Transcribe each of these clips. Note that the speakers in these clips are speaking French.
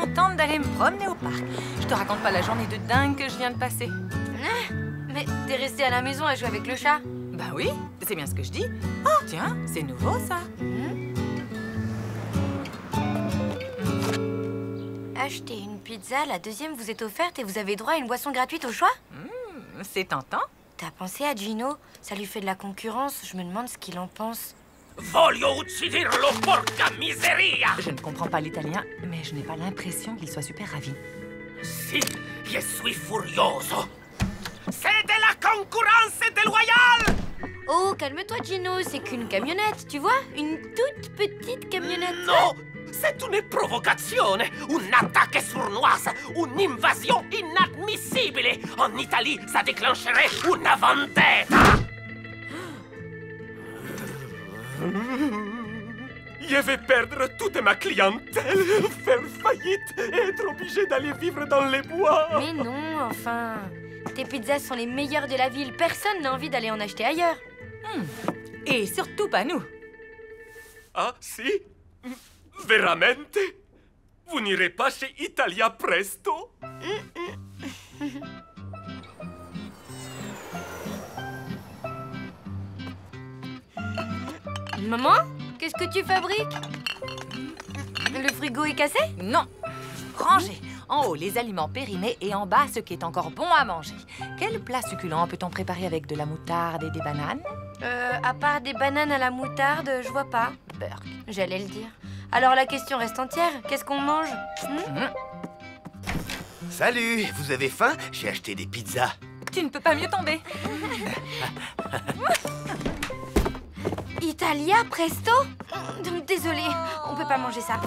contente d'aller me promener au parc. Je te raconte pas la journée de dingue que je viens de passer. Mais t'es resté à la maison à jouer avec le chat? Bah oui, c'est bien ce que je dis. Oh, tiens, c'est nouveau, ça. Achetez une pizza, la deuxième vous est offerte et vous avez droit à une boisson gratuite au choix? C'est tentant. T'as pensé à Gino? Ça lui fait de la concurrence, je me demande ce qu'il en pense. Voglio ucciderlo, porca miseria! Je ne comprends pas l'italien, mais je n'ai pas l'impression qu'il soit super ravi. Si, je suis furioso. C'est de la concurrence déloyale! Oh, calme-toi Gino, c'est qu'une camionnette, tu vois? Une toute petite camionnette. Non! C'est une provocazione, un'attacca sournoise, un'invasion inadmissibile. En Italie, ça déclencherait una vendetta. Je vais perdre toute ma clientèle, faire faillite et être obligé d'aller vivre dans les bois. Mais non, enfin. Tes pizzas sont les meilleures de la ville. Personne n'a envie d'aller en acheter ailleurs. Et surtout pas nous. Ah, si? Veramente? Vous n'irez pas chez Italia Presto? Maman, qu'est-ce que tu fabriques? Le frigo est cassé? Non. Rangez. En haut, les aliments périmés et en bas, ce qui est encore bon à manger. Quel plat succulent peut-on préparer avec de la moutarde et des bananes? À part des bananes à la moutarde, je vois pas. Beurre. J'allais le dire. Alors la question reste entière. Qu'est-ce qu'on mange? Salut, vous avez faim? J'ai acheté des pizzas. Tu ne peux pas mieux tomber. Italia Presto? Désolée, on peut pas manger ça.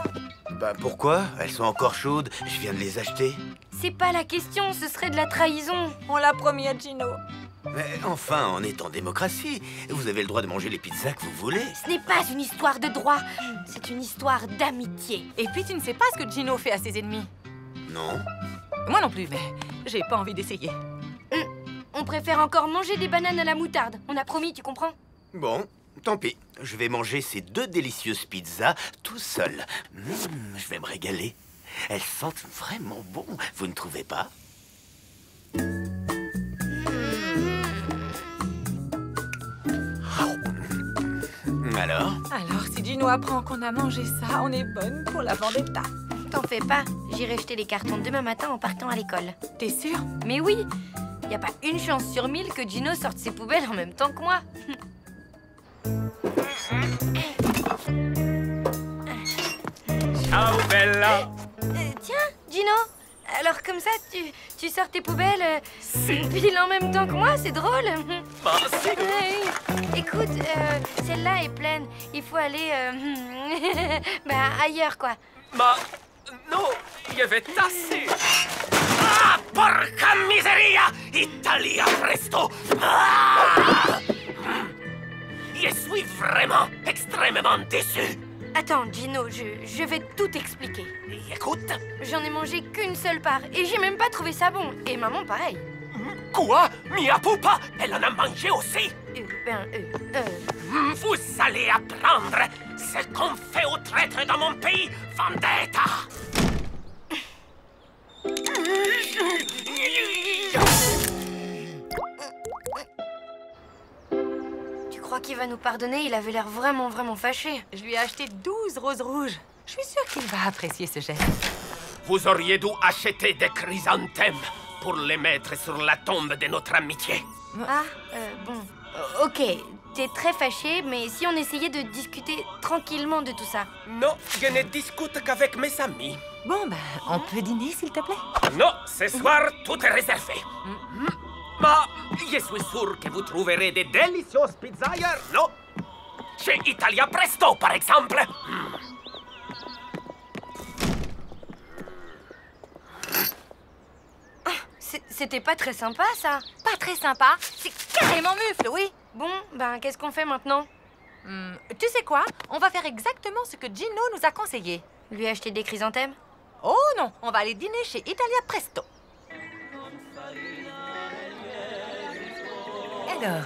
Bah pourquoi? Elles sont encore chaudes, je viens de les acheter. C'est pas la question, ce serait de la trahison. On l'a promis à Gino. Mais enfin, on est en démocratie. Vous avez le droit de manger les pizzas que vous voulez. Ce n'est pas une histoire de droit, c'est une histoire d'amitié. Et puis, tu ne sais pas ce que Gino fait à ses ennemis. Non? Moi non plus, mais j'ai pas envie d'essayer. On préfère encore manger des bananes à la moutarde. On a promis, tu comprends? Bon, tant pis. Je vais manger ces deux délicieuses pizzas tout seul. Je vais me régaler. Elles sentent vraiment bon, vous ne trouvez pas? Alors? Alors, si Gino apprend qu'on a mangé ça, on est bonne pour la vendetta. T'en fais pas, j'irai jeter les cartons demain matin en partant à l'école. T'es sûre? Mais oui, y a pas une chance sur 1000 que Gino sorte ses poubelles en même temps que moi. Ciao, bella. Tiens, Gino, alors comme ça, tu sors tes poubelles pile en même temps que moi, c'est drôle. Bah, si. Écoute, celle-là est pleine. Il faut aller ailleurs, quoi. Ma... no, je vais tasser. Ah, porca miseria! Italia Presto! Ah! Je suis vraiment extrêmement déçu. Attends, Gino, je vais tout expliquer. Écoute. J'en ai mangé qu'une seule part et j'ai même pas trouvé ça bon. Et maman, pareil. Quoi? Mia pupa? Elle en a mangé aussi? Vous allez apprendre ce qu'on fait aux traîtres dans mon pays, vendetta! Tu crois qu'il va nous pardonner? Il avait l'air vraiment, vraiment fâché. Je lui ai acheté 12 roses rouges. Je suis sûre qu'il va apprécier ce geste. Vous auriez dû acheter des chrysanthèmes pour les mettre sur la tombe de notre amitié. Ah, bon. Ok, t'es très fâché, mais si on essayait de discuter tranquillement de tout ça? Non, je ne discute qu'avec mes amis. Bon, ben, on peut dîner, s'il te plaît? Non, ce soir, tout est réservé. Mais je suis sûr que vous trouverez des délicieuses pizzas ailleurs, non? Chez Italia Presto, par exemple. C'était pas très sympa, ça. Pas très sympa. C'est carrément mufle, oui. Bon, ben, qu'est-ce qu'on fait maintenant? Tu sais quoi? On va faire exactement ce que Gino nous a conseillé. Lui acheter des chrysanthèmes? Oh non, on va aller dîner chez Italia Presto. Alors,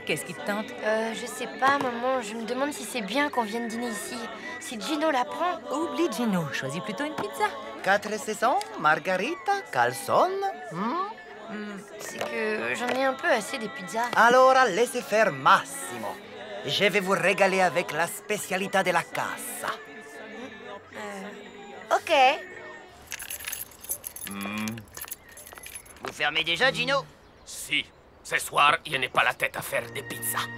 qu'est-ce qui te tente? Je sais pas, maman. Je me demande si c'est bien qu'on vienne dîner ici. Si Gino la prend... Oublie Gino, choisis plutôt une pizza. 4 saisons, margarita, calzone. C'est que j'en ai un peu assez des pizzas. Alors, laissez faire Massimo. Je vais vous régaler avec la spécialité de la casa. Ok. Vous fermez déjà, Gino? Si, ce soir, je n'ai pas la tête à faire des pizzas.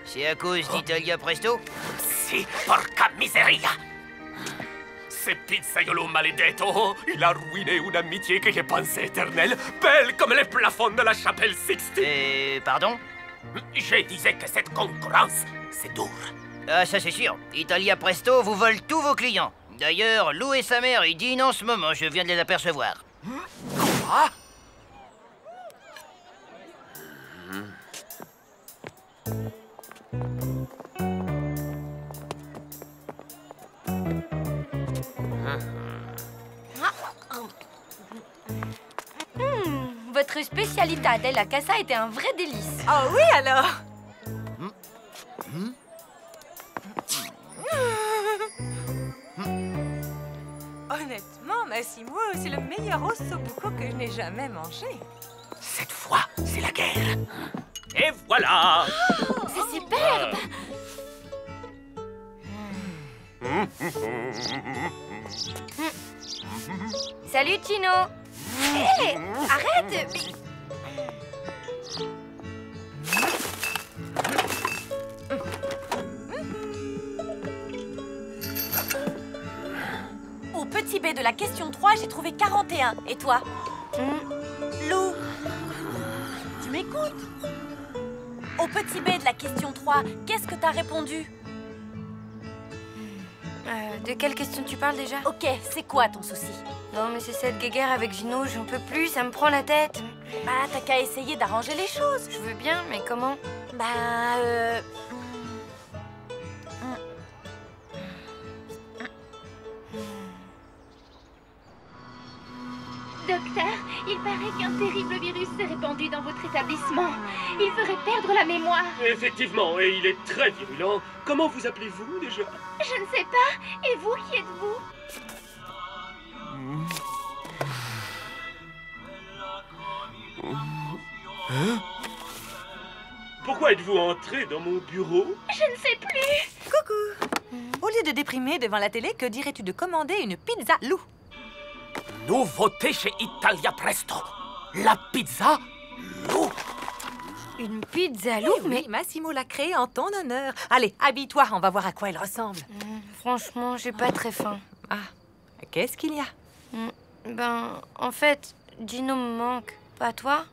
C'est à cause d'Italia Presto? Si, porca miseria! Ce pizzaiolo maledetto, il a ruiné une amitié que je pensais éternelle, belle comme les plafonds de la chapelle Sixtine. Pardon? Je disais que cette concurrence, c'est dur. Ah, ça c'est sûr. Italia Presto vous vole tous vos clients. D'ailleurs, Lou et sa mère, ils dînent en ce moment, je viens de les apercevoir. Quoi? Votre spécialité della casa était un vrai délice. Oh oui, alors. Honnêtement, Massimo, c'est le meilleur ossobuco que je n'ai jamais mangé. Cette fois, c'est la guerre. Et voilà! C'est superbe. Salut, Tino. Hé, arrête. Au petit B de la question 3, j'ai trouvé 41. Et toi? Lou, tu m'écoutes? Au petit B de la question 3, qu'est-ce que t'as répondu? De quelle question tu parles déjà? Ok, c'est quoi ton souci? Non, mais c'est cette guéguerre avec Gino, j'en peux plus, ça me prend la tête. Bah, t'as qu'à essayer d'arranger les choses. Je veux bien, mais comment? Docteur, il paraît qu'un terrible virus s'est répandu dans votre établissement. Il ferait perdre la mémoire. Effectivement, et il est très virulent. Comment vous appelez-vous déjà? Je ne sais pas. Et vous, qui êtes-vous? Hein? Pourquoi êtes-vous entré dans mon bureau? Je ne sais plus. Coucou. Au lieu de déprimer devant la télé, que dirais-tu de commander une pizza Lou? Nouveauté chez Italia Presto. La pizza Lou. Une pizza Lou, Oui, Massimo l'a créée en ton honneur. Allez, habille-toi, on va voir à quoi elle ressemble. Franchement, j'ai pas très faim. Ah, qu'est-ce qu'il y a? Ben, en fait, Gino me manque. Pas toi?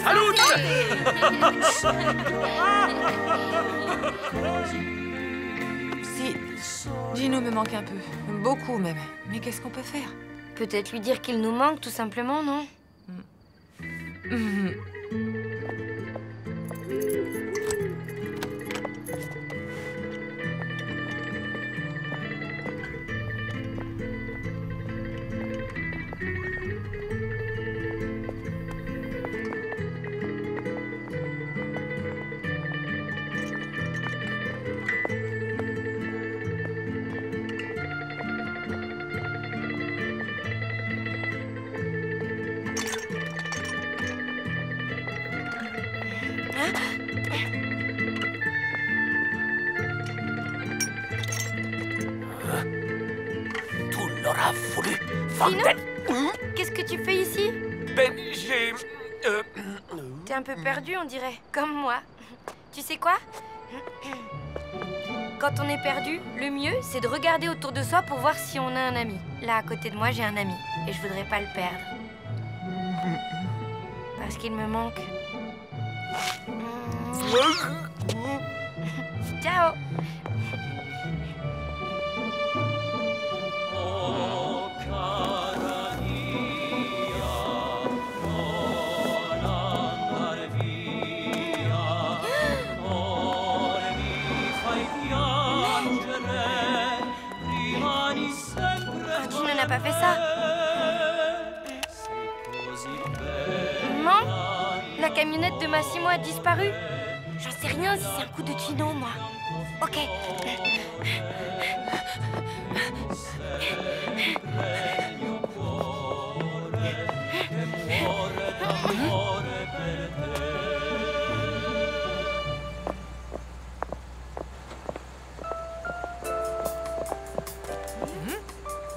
Salut! Si, Gino me manque un peu. Beaucoup même. Mais qu'est-ce qu'on peut faire? Peut-être lui dire qu'il nous manque, tout simplement, non? Tu l'auras voulu, Fontaine. Qu'est-ce que tu fais ici? Ben, j'ai... T'es un peu perdu, on dirait. Comme moi. Tu sais quoi? Quand on est perdu, le mieux, c'est de regarder autour de soi pour voir si on a un ami. Là, à côté de moi, j'ai un ami. Et je voudrais pas le perdre. Parce qu'il me manque. Ciao! Gino n'a pas fait ça. Maman, la la camionnette de Massimo a disparu? J'en sais rien si c'est un coup de Gino, moi. Ok.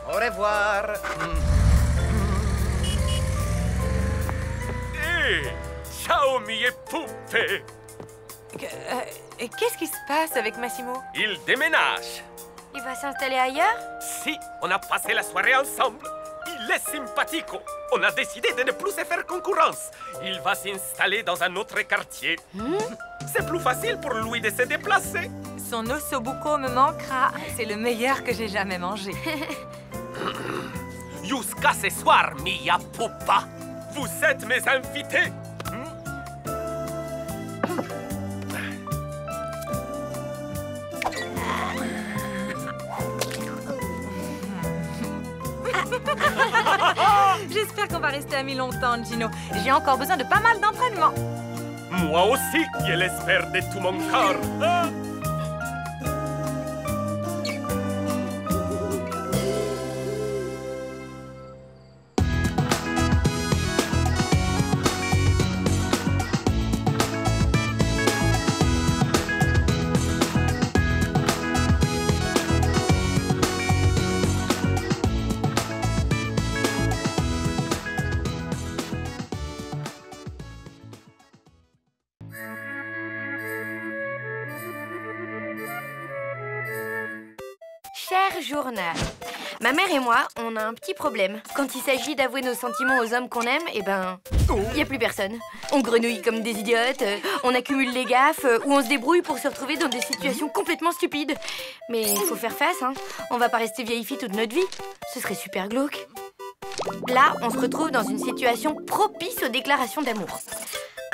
Au revoir. Hé, ciao mie poupées. Qu'est-ce qui se passe avec Massimo? Il déménage. Il va s'installer ailleurs? Si, on a passé la soirée ensemble. Il est sympathique. On a décidé de ne plus se faire concurrence. Il va s'installer dans un autre quartier. C'est plus facile pour lui de se déplacer. Son ossobuco me manquera. C'est le meilleur que j'ai jamais mangé. Jusqu'à ce soir, mia pupa. Vous êtes mes invités. J'espère qu'on va rester amis longtemps, Gino. J'ai encore besoin de pas mal d'entraînement. Moi aussi, je l'espère de tout mon corps. Ah. Cher journal, ma mère et moi, on a un petit problème. Quand il s'agit d'avouer nos sentiments aux hommes qu'on aime, eh ben, il n'y a plus personne. On grenouille comme des idiotes, on accumule les gaffes, ou on se débrouille pour se retrouver dans des situations complètement stupides. Mais il faut faire face, hein. On va pas rester vieille fille toute notre vie. Ce serait super glauque. Là, on se retrouve dans une situation propice aux déclarations d'amour.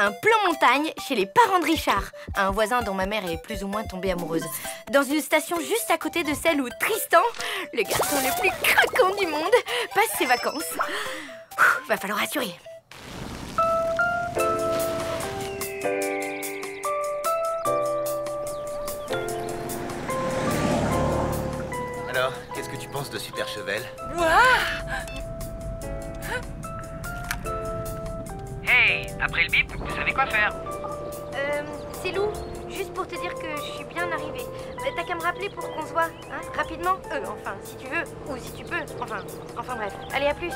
Un plan montagne chez les parents de Richard, un voisin dont ma mère est plus ou moins tombée amoureuse. Dans une station juste à côté de celle où Tristan, le garçon le plus craquant du monde, passe ses vacances. Va falloir assurer. Alors, qu'est-ce que tu penses de Super Chevel? Hey, après le bip, vous savez quoi faire. C'est Lou, juste pour te dire que je suis bien arrivée. T'as qu'à me rappeler pour qu'on se voit, hein, rapidement. Enfin, si tu veux, ou si tu peux. Enfin bref. Allez, à plus.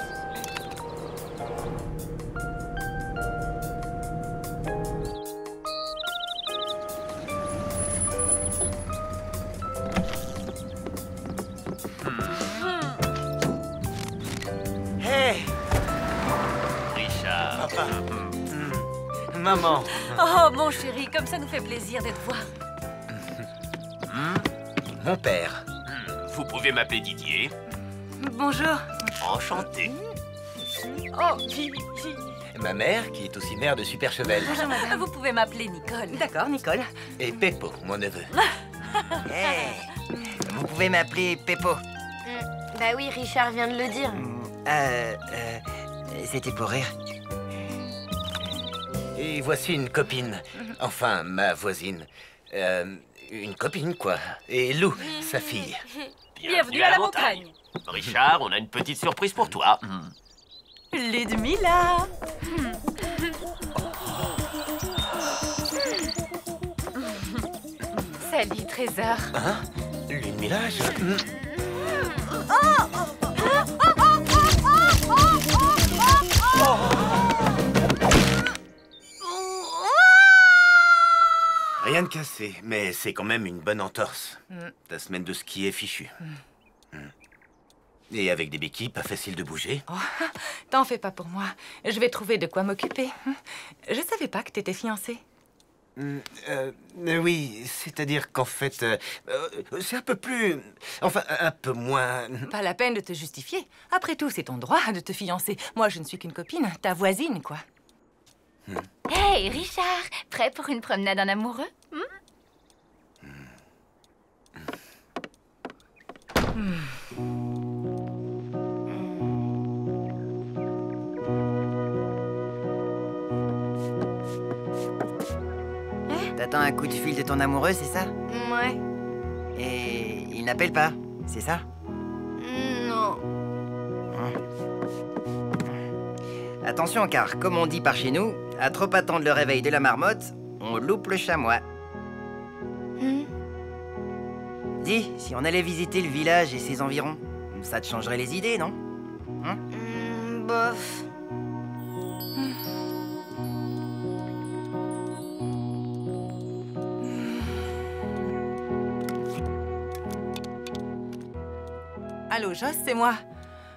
Hey, Richard. papa. Maman. Oh, mon chéri, comme ça nous fait plaisir de te voir. Mon père. Vous pouvez m'appeler Didier. Bonjour. Enchanté. Oh, Ma mère, qui est aussi mère de Super Chevel. vous pouvez m'appeler Nicole. D'accord, Nicole. Et Peppo, mon neveu. Hey, vous pouvez m'appeler Peppo. Bah oui, Richard vient de le dire. C'était pour rire. Et voici une copine. Enfin, ma voisine. Une copine, quoi. Et Lou, sa fille. Bienvenue à la montagne. Richard, on a une petite surprise pour toi. Ludmilla. Salut, Trésor. Hein? Ludmilla, Rien de cassé, mais c'est quand même une bonne entorse. Ta semaine de ski est fichue. Et avec des béquilles, pas facile de bouger. Oh, t'en fais pas pour moi. Je vais trouver de quoi m'occuper. Je savais pas que t'étais fiancée. Oui, c'est-à-dire qu'en fait, c'est un peu plus... Enfin, un peu moins... Pas la peine de te justifier. Après tout, c'est ton droit de te fiancer. Moi, je ne suis qu'une copine, ta voisine, quoi. Hey, Richard, prêt pour une promenade en amoureux? T'attends un coup de fil de ton amoureux, c'est ça? Ouais. Et il n'appelle pas, c'est ça? Non. Attention, car comme on dit par chez nous, à trop attendre le réveil de la marmotte, on loupe le chamois. Dis, si on allait visiter le village et ses environs, ça te changerait les idées, non? Bof. Allô, Joss, c'est moi.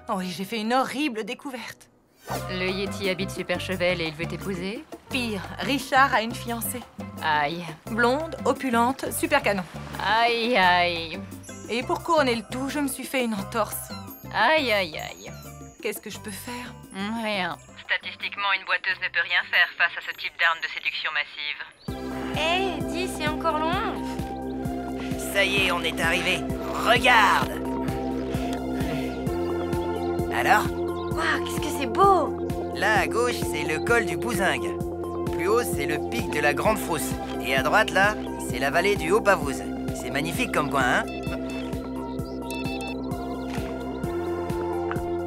Oh oui, j'ai fait une horrible découverte. Le Yeti habite Super Chevel et il veut t'épouser? Pire, Richard a une fiancée. Aïe. Blonde, opulente, super canon. Aïe, aïe. Et pour couronner le tout, je me suis fait une entorse. Aïe, aïe, aïe. Qu'est-ce que je peux faire? Rien. Statistiquement, une boiteuse ne peut rien faire face à ce type d'arme de séduction massive. Hé, dis, c'est encore loin. Ça y est, on est arrivé. Regarde! Alors? Waouh, qu'est-ce que c'est beau! Là, à gauche, c'est le col du Bouzingue. Plus haut, c'est le pic de la Grande Frousse. Et à droite, là, c'est la vallée du Haut-Pavouze. C'est magnifique comme coin, hein?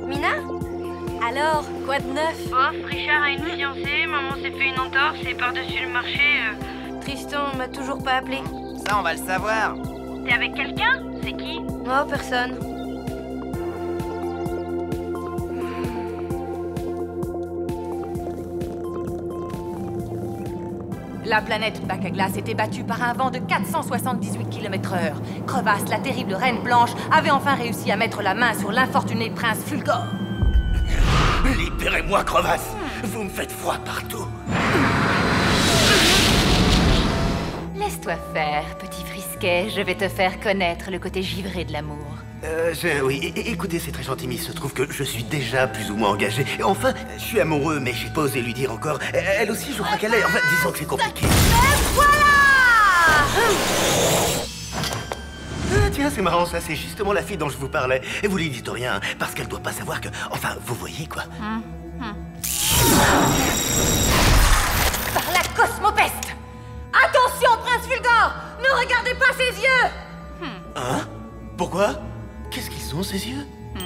Mina? Alors, quoi de neuf? Bof, Richard a une fiancée, maman s'est fait une entorse et par-dessus le marché... Tristan m'a toujours pas appelé. Ça, on va le savoir. T'es avec quelqu'un? C'est qui? Oh, personne. La planète Bac à glace était battue par un vent de 478 km/h. Crevasse, la terrible reine blanche, avait enfin réussi à mettre la main sur l'infortuné prince Fulgor. Libérez-moi, crevasse! Vous me faites froid partout. Laisse-toi faire, petit frisquet. Je vais te faire connaître le côté givré de l'amour. Oui, écoutez, c'est très gentil, mais il se trouve que je suis déjà plus ou moins engagé. Et enfin, je suis amoureux, mais j'ai pas osé lui dire encore. Elle aussi, je crois qu'elle est... Enfin, disons que c'est compliqué. Ah, tiens, c'est marrant, ça, c'est justement la fille dont je vous parlais. Et vous lui dites rien, hein, parce qu'elle doit pas savoir que... Enfin, vous voyez, quoi. Par la cosmopeste! Attention, prince Fulgor! Ne regardez pas ses yeux! Hein? Pourquoi? Qu'est-ce qu'ils ont, ces yeux? Oh,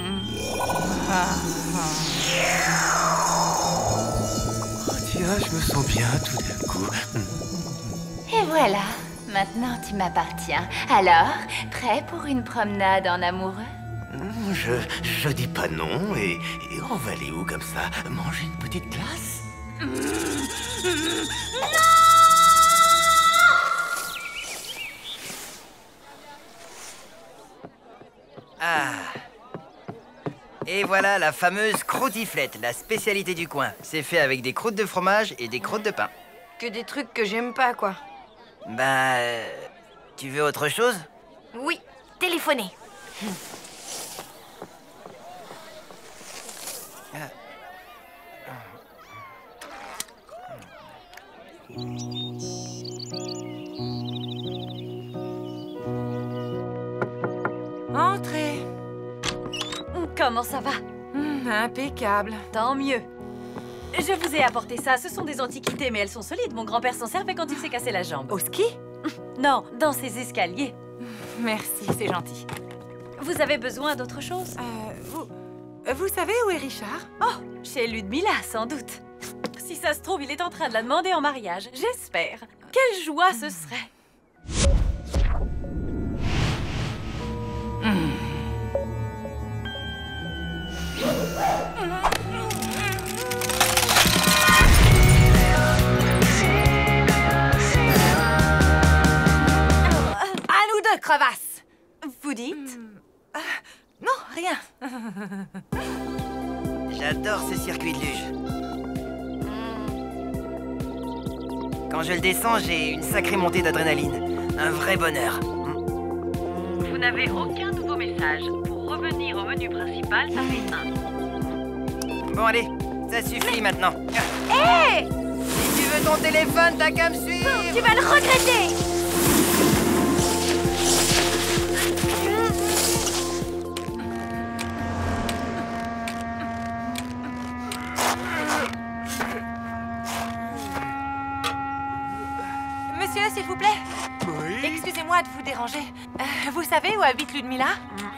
tiens, je me sens bien tout d'un coup. Et voilà, maintenant tu m'appartiens. Alors, prêt pour une promenade en amoureux? Je dis pas non, et on va aller où comme ça? Manger une petite glace? Ah. Et voilà la fameuse croûtiflette, la spécialité du coin. C'est fait avec des croûtes de fromage et des croûtes de pain. Que des trucs que j'aime pas, quoi. Bah... tu veux autre chose? Oui, téléphoner. Entrez. Comment ça va? Impeccable. Tant mieux. Je vous ai apporté ça. Ce sont des antiquités, mais elles sont solides. Mon grand-père s'en servait quand il s'est cassé la jambe. Au ski? Non, dans ces escaliers. Merci, c'est gentil. Vous avez besoin d'autre chose? Vous savez où est Richard? Oh, chez Ludmilla, sans doute. Si ça se trouve, il est en train de la demander en mariage. J'espère. Quelle joie ce serait. À nous deux, crevasse! Vous dites? Non, rien. J'adore ce circuit de luge. Quand je le descends, j'ai une sacrée montée d'adrénaline. Un vrai bonheur. Vous n'avez aucun nouveau message. Pour revenir au menu principal, tapez 1. Bon, allez, ça suffit maintenant. Hé! Si tu veux ton téléphone, t'as qu'à me suivre. Tu vas le regretter! Monsieur, s'il vous plaît. déranger. Vous savez où habite Ludmilla?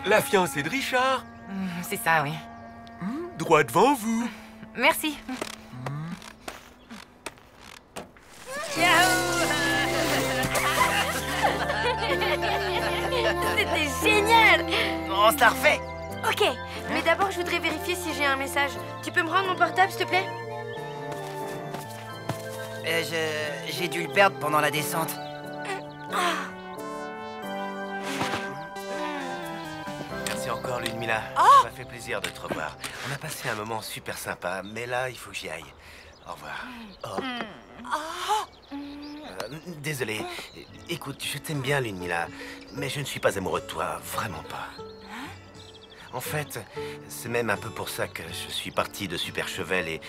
La fiancée de Richard. C'est ça, oui. Droit devant vous. Merci. C'était génial! On se la refait. Ok, mais d'abord je voudrais vérifier si j'ai un message. Tu peux me rendre mon portable, s'il te plaît? J'ai dû le perdre pendant la descente. Merci encore, Ludmilla. Ça m'a fait plaisir de te revoir. On a passé un moment super sympa, mais là, il faut que j'y aille. Au revoir. Désolé. Écoute, je t'aime bien, Ludmilla, mais je ne suis pas amoureux de toi, vraiment pas. En fait, c'est même un peu pour ça que je suis parti de Super Chevel et...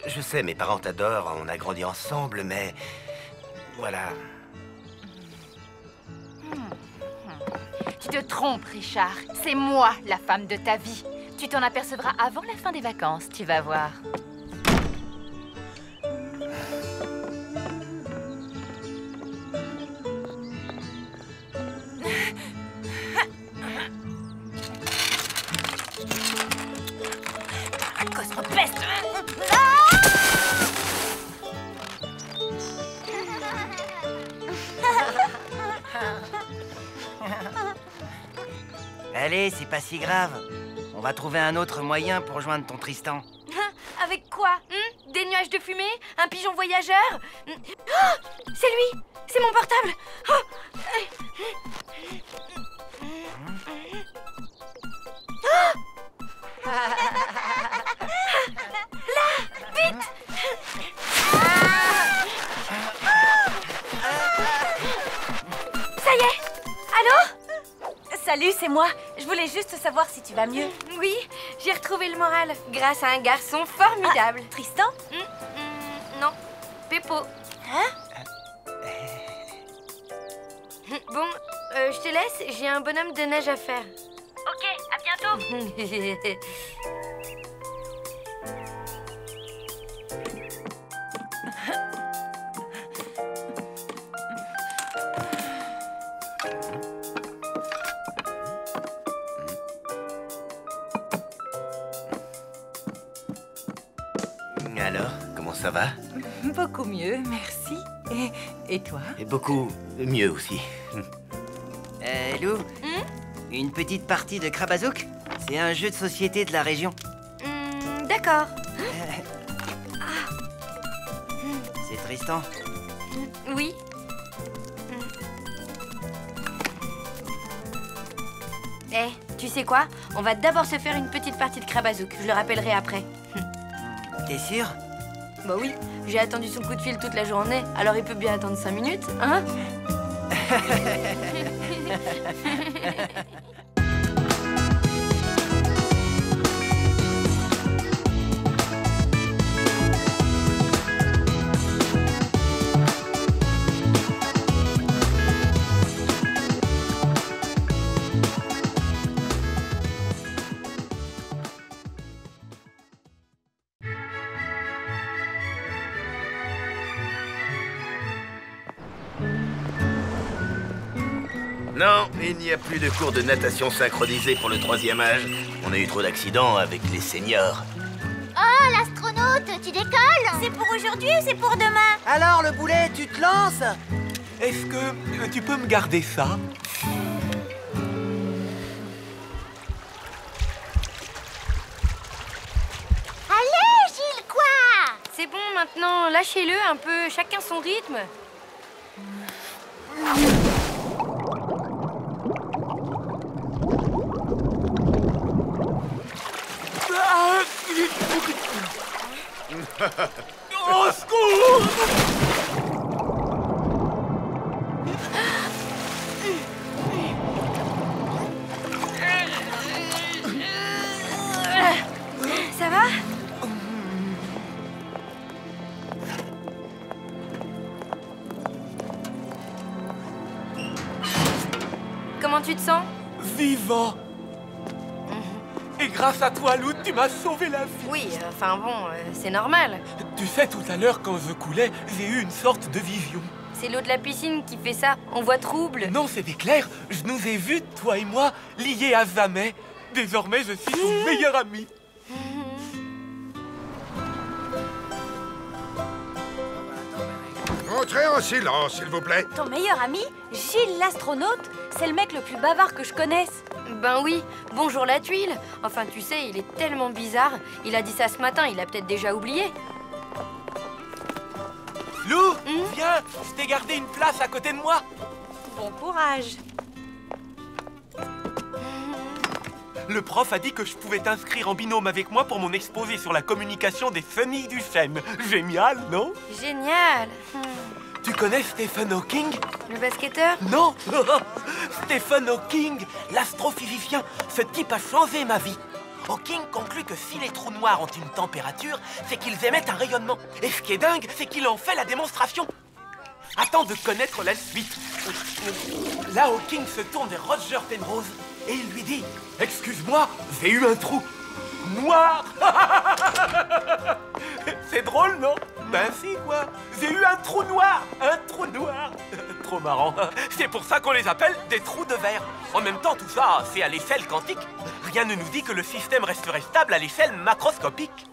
Je sais, mes parents t'adorent, on a grandi ensemble, mais... Voilà. Tu te trompes, Richard. C'est moi, la femme de ta vie. Tu t'en apercevras avant la fin des vacances, tu vas voir. Cosmopeste. Allez, c'est pas si grave. On va trouver un autre moyen pour joindre ton Tristan. Avec quoi? Des nuages de fumée? Un pigeon voyageur? Oh, c'est lui! C'est mon portable! Oh. Là! Vite! Ça y est! Allô? Salut, c'est moi. Je voulais juste savoir si tu vas mieux. Oui, j'ai retrouvé le moral grâce à un garçon formidable. Tristan? Non, Peppo. Bon, je te laisse, j'ai un bonhomme de neige à faire. Ok, à bientôt. Alors, comment ça va? Beaucoup mieux, merci. Et toi? Et beaucoup mieux aussi. Lou, une petite partie de Krabazouk? C'est un jeu de société de la région. D'accord. C'est Tristan. Oui. Eh, tu sais quoi? On va d'abord se faire une petite partie de Krabazouk. Je le rappellerai après. T'es sûr? Bah oui, j'ai attendu son coup de fil toute la journée, alors il peut bien attendre 5 minutes, hein? Non, il n'y a plus de cours de natation synchronisés pour le 3e âge. On a eu trop d'accidents avec les seniors. Oh, l'astronaute, tu décolles? C'est pour aujourd'hui ou c'est pour demain? Alors, le boulet, tu te lances? Est-ce que tu peux me garder ça? Allez, Gilles, quoi? C'est bon, maintenant, lâchez-le un peu, chacun son rythme. Au secours! Ça va? Comment tu te sens? Vivant! Et grâce à toi, Lou, tu m'as sauvé la vie. Oui, enfin bon, c'est normal. Tu sais, tout à l'heure, quand je coulais, j'ai eu une sorte de vision. c'est l'eau de la piscine qui fait ça. On voit trouble. Non, c'est clair. Je nous ai vus, toi et moi, liés à jamais. Désormais, je suis ton meilleur ami. Entrez en silence, s'il vous plaît. Ton meilleur ami, Gilles l'astronaute, c'est le mec le plus bavard que je connaisse. Ben oui, bonjour la tuile. Enfin, tu sais, il est tellement bizarre. Il a dit ça ce matin, il a peut-être déjà oublié. Lou, viens, je t'ai gardé une place à côté de moi. Bon courage. Le prof a dit que je pouvais t'inscrire en binôme avec moi pour mon exposé sur la communication des chenilles du chêne. Génial, non? Génial. Tu connais Stephen Hawking? Le basketteur? Non. Stephen Hawking, l'astrophysicien. Ce type a changé ma vie. Hawking conclut que si les trous noirs ont une température, c'est qu'ils émettent un rayonnement. Et ce qui est dingue, c'est qu'il en fait la démonstration. Attends de connaître la suite. Là, Hawking se tourne vers Roger Penrose et il lui dit « Excuse-moi, j'ai eu un trou noir !» C'est drôle, non? Ben si, quoi. J'ai eu un trou noir. Un trou noir. Trop marrant. C'est pour ça qu'on les appelle des trous de verre. En même temps, tout ça, c'est à l'échelle quantique. Rien ne nous dit que le système resterait stable à l'échelle macroscopique.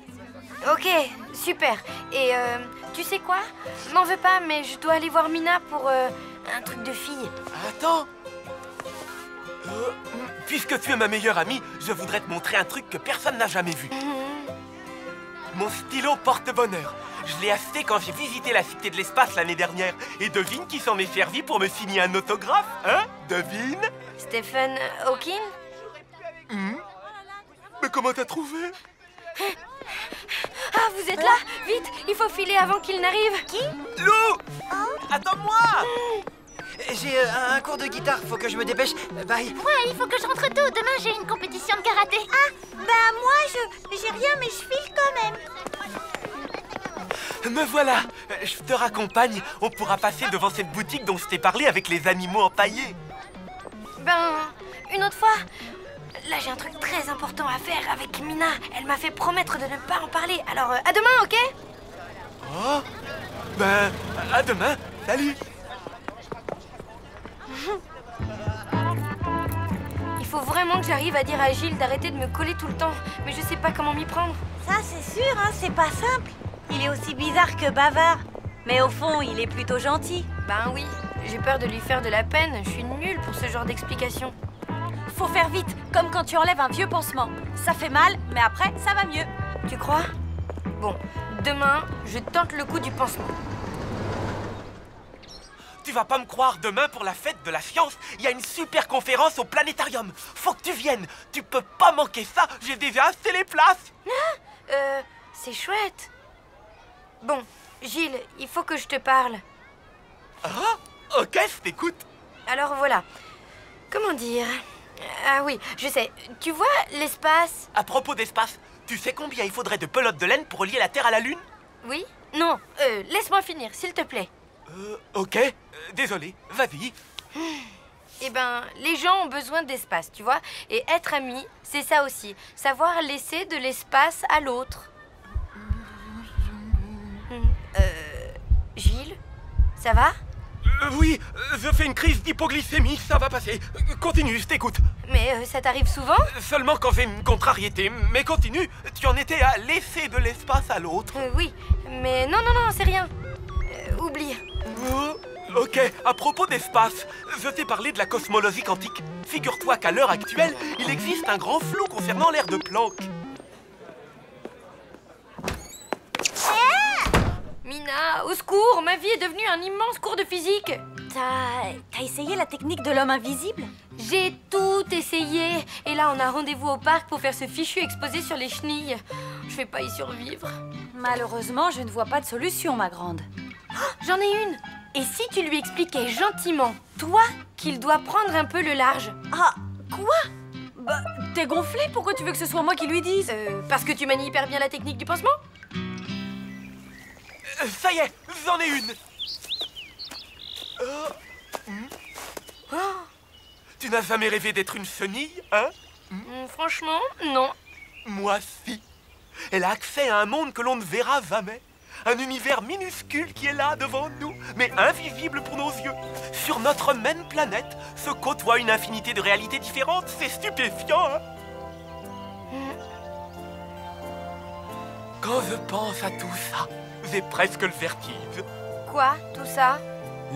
Ok, super. Et tu sais quoi? M'en veux pas, mais je dois aller voir Mina pour un truc de fille. Attends. Puisque tu es ma meilleure amie, je voudrais te montrer un truc que personne n'a jamais vu. Mon stylo porte-bonheur. Je l'ai acheté quand j'ai visité la Cité de l'Espace l'année dernière. Et devine qui s'en est servi pour me signer un autographe, hein? Devine? Stephen Hawking? Mais comment t'as trouvé? Ah, vous êtes là? Vite, il faut filer avant qu'il n'arrive. Qui? Lou! Attends-moi! J'ai un cours de guitare, faut que je me dépêche. Bye. Ouais, il faut que je rentre tôt. Demain, j'ai une compétition de karaté. Ah, bah moi, j'ai rien, mais je file quand même. Me voilà! Je te raccompagne. On pourra passer devant cette boutique dont je t'ai parlé avec les animaux empaillés. Ben, une autre fois. Là, j'ai un truc très important à faire avec Mina. Elle m'a fait promettre de ne pas en parler. Alors, à demain, ok? Oh! Ben, à demain. Salut! Il faut vraiment que j'arrive à dire à Gilles d'arrêter de me coller tout le temps. Mais je sais pas comment m'y prendre. Ça, c'est sûr, hein, c'est pas simple. Il est aussi bizarre que bavard. Mais au fond, il est plutôt gentil. Ben oui, j'ai peur de lui faire de la peine. Je suis nulle pour ce genre d'explication. Faut faire vite, comme quand tu enlèves un vieux pansement. Ça fait mal, mais après, ça va mieux. Tu crois? Bon, demain, je tente le coup du pansement. Tu vas pas me croire, demain pour la fête de la science, il y a une super conférence au planétarium. Faut que tu viennes. Tu peux pas manquer ça. J'ai déjà acheté les places. C'est chouette. Bon, Gilles, il faut que je te parle. Ah, ok, je t'écoute. Alors voilà. Comment dire? Ah oui, je sais. Tu vois l'espace? À propos d'espace, tu sais combien il faudrait de pelotes de laine pour relier la Terre à la Lune? Oui? Non, laisse-moi finir, s'il te plaît. Ok. Désolé, vas-y. Eh ben, les gens ont besoin d'espace, tu vois. Et être ami, c'est ça aussi. Savoir laisser de l'espace à l'autre. Gilles? Ça va? Oui, je fais une crise d'hypoglycémie, ça va passer. Continue, je t'écoute. Mais ça t'arrive souvent? Seulement quand j'ai une contrariété. Mais continue, tu en étais à laisser de l'espace à l'autre. Oui, mais non, c'est rien. Oublie. Ok, à propos d'espace, je t'ai parlé de la cosmologie quantique. Figure-toi qu'à l'heure actuelle, il existe un grand flou concernant l'aire de Planck. Mina, au secours, ma vie est devenue un immense cours de physique. T'as essayé la technique de l'homme invisible? J'ai tout essayé. Et là, on a rendez-vous au parc pour faire ce fichu exposé sur les chenilles. Je vais pas y survivre. Malheureusement, je ne vois pas de solution, ma grande. Oh, j'en ai une. Et si tu lui expliquais gentiment, toi, qu'il doit prendre un peu le large? Ah, quoi? Bah, t'es gonflé? Pourquoi tu veux que ce soit moi qui lui dise? Parce que tu manies hyper bien la technique du pansement? Ça y est, j'en ai une. Tu n'as jamais rêvé d'être une chenille, hein? Franchement, non. Moi, si. Elle a accès à un monde que l'on ne verra jamais. Un univers minuscule qui est là devant nous, mais invisible pour nos yeux. Sur notre même planète se côtoie une infinité de réalités différentes. C'est stupéfiant, hein? Quand je pense à tout ça, j'ai presque le vertige. Quoi, tout ça?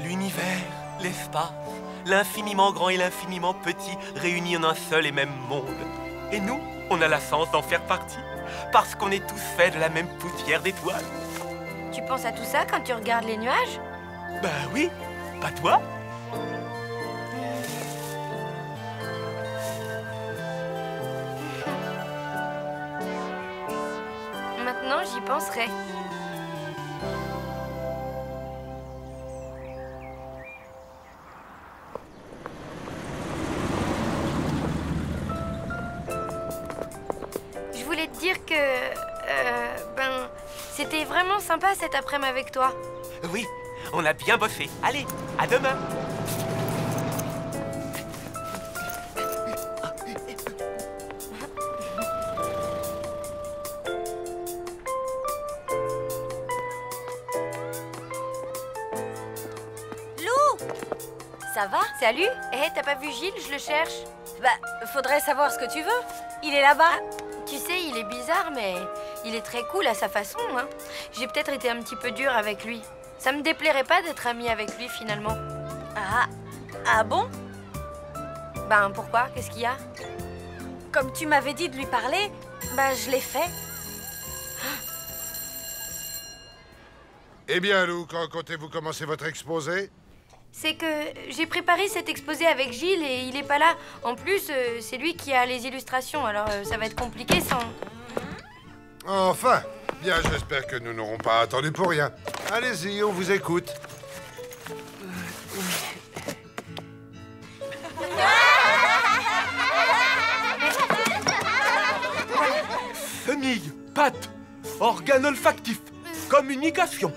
L'univers, l'espace, l'infiniment grand et l'infiniment petit réunis en un seul et même monde. Et nous, on a la chance d'en faire partie, parce qu'on est tous faits de la même poussière d'étoiles. Tu penses à tout ça quand tu regardes les nuages? Ben oui, pas toi? Maintenant, j'y penserai. Je voulais te dire que... c'était vraiment sympa cet après-midi avec toi. Oui, on a bien bossé. Allez, à demain. Ça va? Salut. T'as pas vu Gilles? Je le cherche. Bah, faudrait savoir ce que tu veux. Il est là-bas. Tu sais, il est bizarre, mais il est très cool à sa façon, hein. J'ai peut-être été un petit peu dure avec lui. Ça me déplairait pas d'être amie avec lui, finalement. Ah bon? Ben, pourquoi? Qu'est-ce qu'il y a? Comme tu m'avais dit de lui parler, bah je l'ai fait. Eh bien, Lou, quand comptez-vous commencer votre exposé? C'est que j'ai préparé cet exposé avec Gilles et il est pas là. En plus, c'est lui qui a les illustrations, alors ça va être compliqué sans... Enfin, bien, j'espère que nous n'aurons pas attendu pour rien. Allez-y, on vous écoute. Semille, patte, organe olfactif, communication.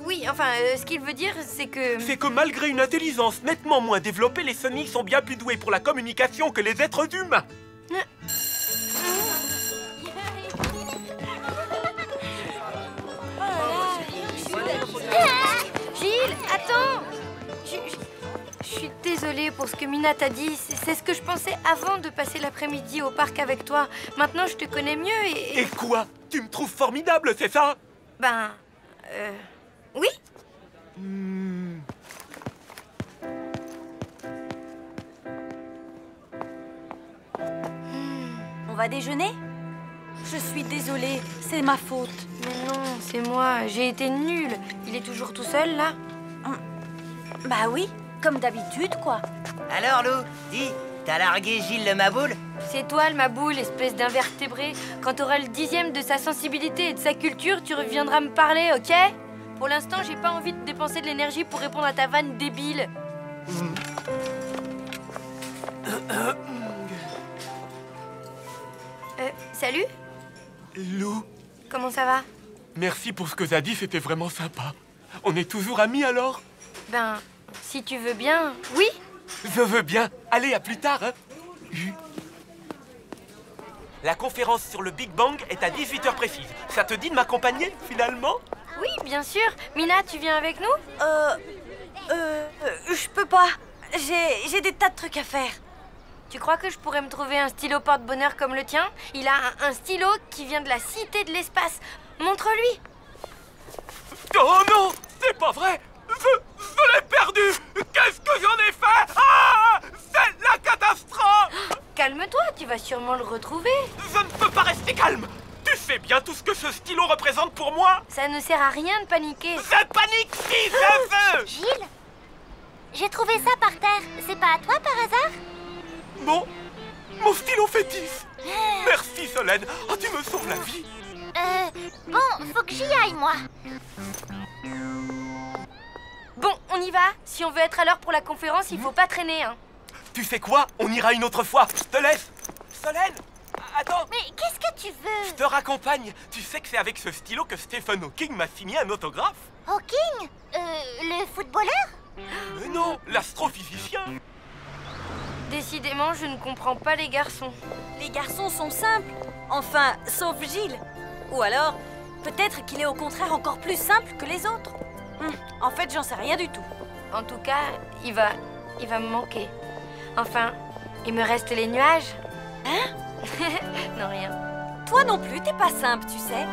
Oui, enfin, ce qu'il veut dire, c'est que... C'est que malgré une intelligence nettement moins développée, les semilles sont bien plus doués pour la communication que les êtres humains. Gilles, attends! Je suis désolée pour ce que Mina t'a dit. C'est ce que je pensais avant de passer l'après-midi au parc avec toi. Maintenant, je te connais mieux et... Et quoi? Tu me trouves formidable, c'est ça? Ben... oui? On va déjeuner? Je suis désolée, c'est ma faute. Mais non, c'est moi. J'ai été nulle. Il est toujours tout seul, là? Bah oui, comme d'habitude, quoi. Alors, Lou, dis, t'as largué Gilles le Maboule? C'est toi, le Maboule, espèce d'invertébré. Quand t'auras le 10e de sa sensibilité et de sa culture, tu reviendras me parler, ok? Pour l'instant, j'ai pas envie de dépenser de l'énergie pour répondre à ta vanne débile. Salut? Lou, Comment ça va? merci pour ce que t'as dit, c'était vraiment sympa. On est toujours amis alors? Ben, si tu veux bien, oui? Je veux bien. Allez, à plus tard, hein? La conférence sur le Big Bang est à 18h précise. Ça te dit de m'accompagner, finalement? Oui, bien sûr. Mina, tu viens avec nous? Je peux pas. J'ai des tas de trucs à faire. Tu crois que je pourrais me trouver un stylo porte-bonheur comme le tien? Il a un stylo qui vient de la cité de l'espace. Montre-lui. Oh non! C'est pas vrai! Je l'ai perdu! Qu'est-ce que j'en ai fait? Ah! C'est la catastrophe! Calme-toi, tu vas sûrement le retrouver. Je ne peux pas rester calme! Tu sais bien tout ce que ce stylo représente pour moi? Ça ne sert à rien de paniquer. Je panique si je veux! Gilles, j'ai trouvé ça par terre. C'est pas à toi par hasard? Non, mon stylo fétiche! Merci Solène! Oh, tu me sauves la vie! Bon, faut que j'y aille, moi. Bon, on y va. Si on veut être à l'heure pour la conférence, il faut pas traîner, hein. Tu sais quoi? On ira une autre fois. Je te laisse. Solène, attends. Mais qu'est-ce que tu veux? Je te raccompagne. Tu sais que c'est avec ce stylo que Stephen Hawking m'a signé un autographe? Hawking? Le footballeur? Mais non, l'astrophysicien. Décidément, je ne comprends pas les garçons. Les garçons sont simples. Enfin, sauf Gilles. Ou alors, Peut-être qu'il est au contraire encore plus simple que les autres. En fait, j'en sais rien du tout. En tout cas, il va me manquer. Enfin, il me reste les nuages. Hein? Non, rien. Toi non plus, t'es pas simple, tu sais.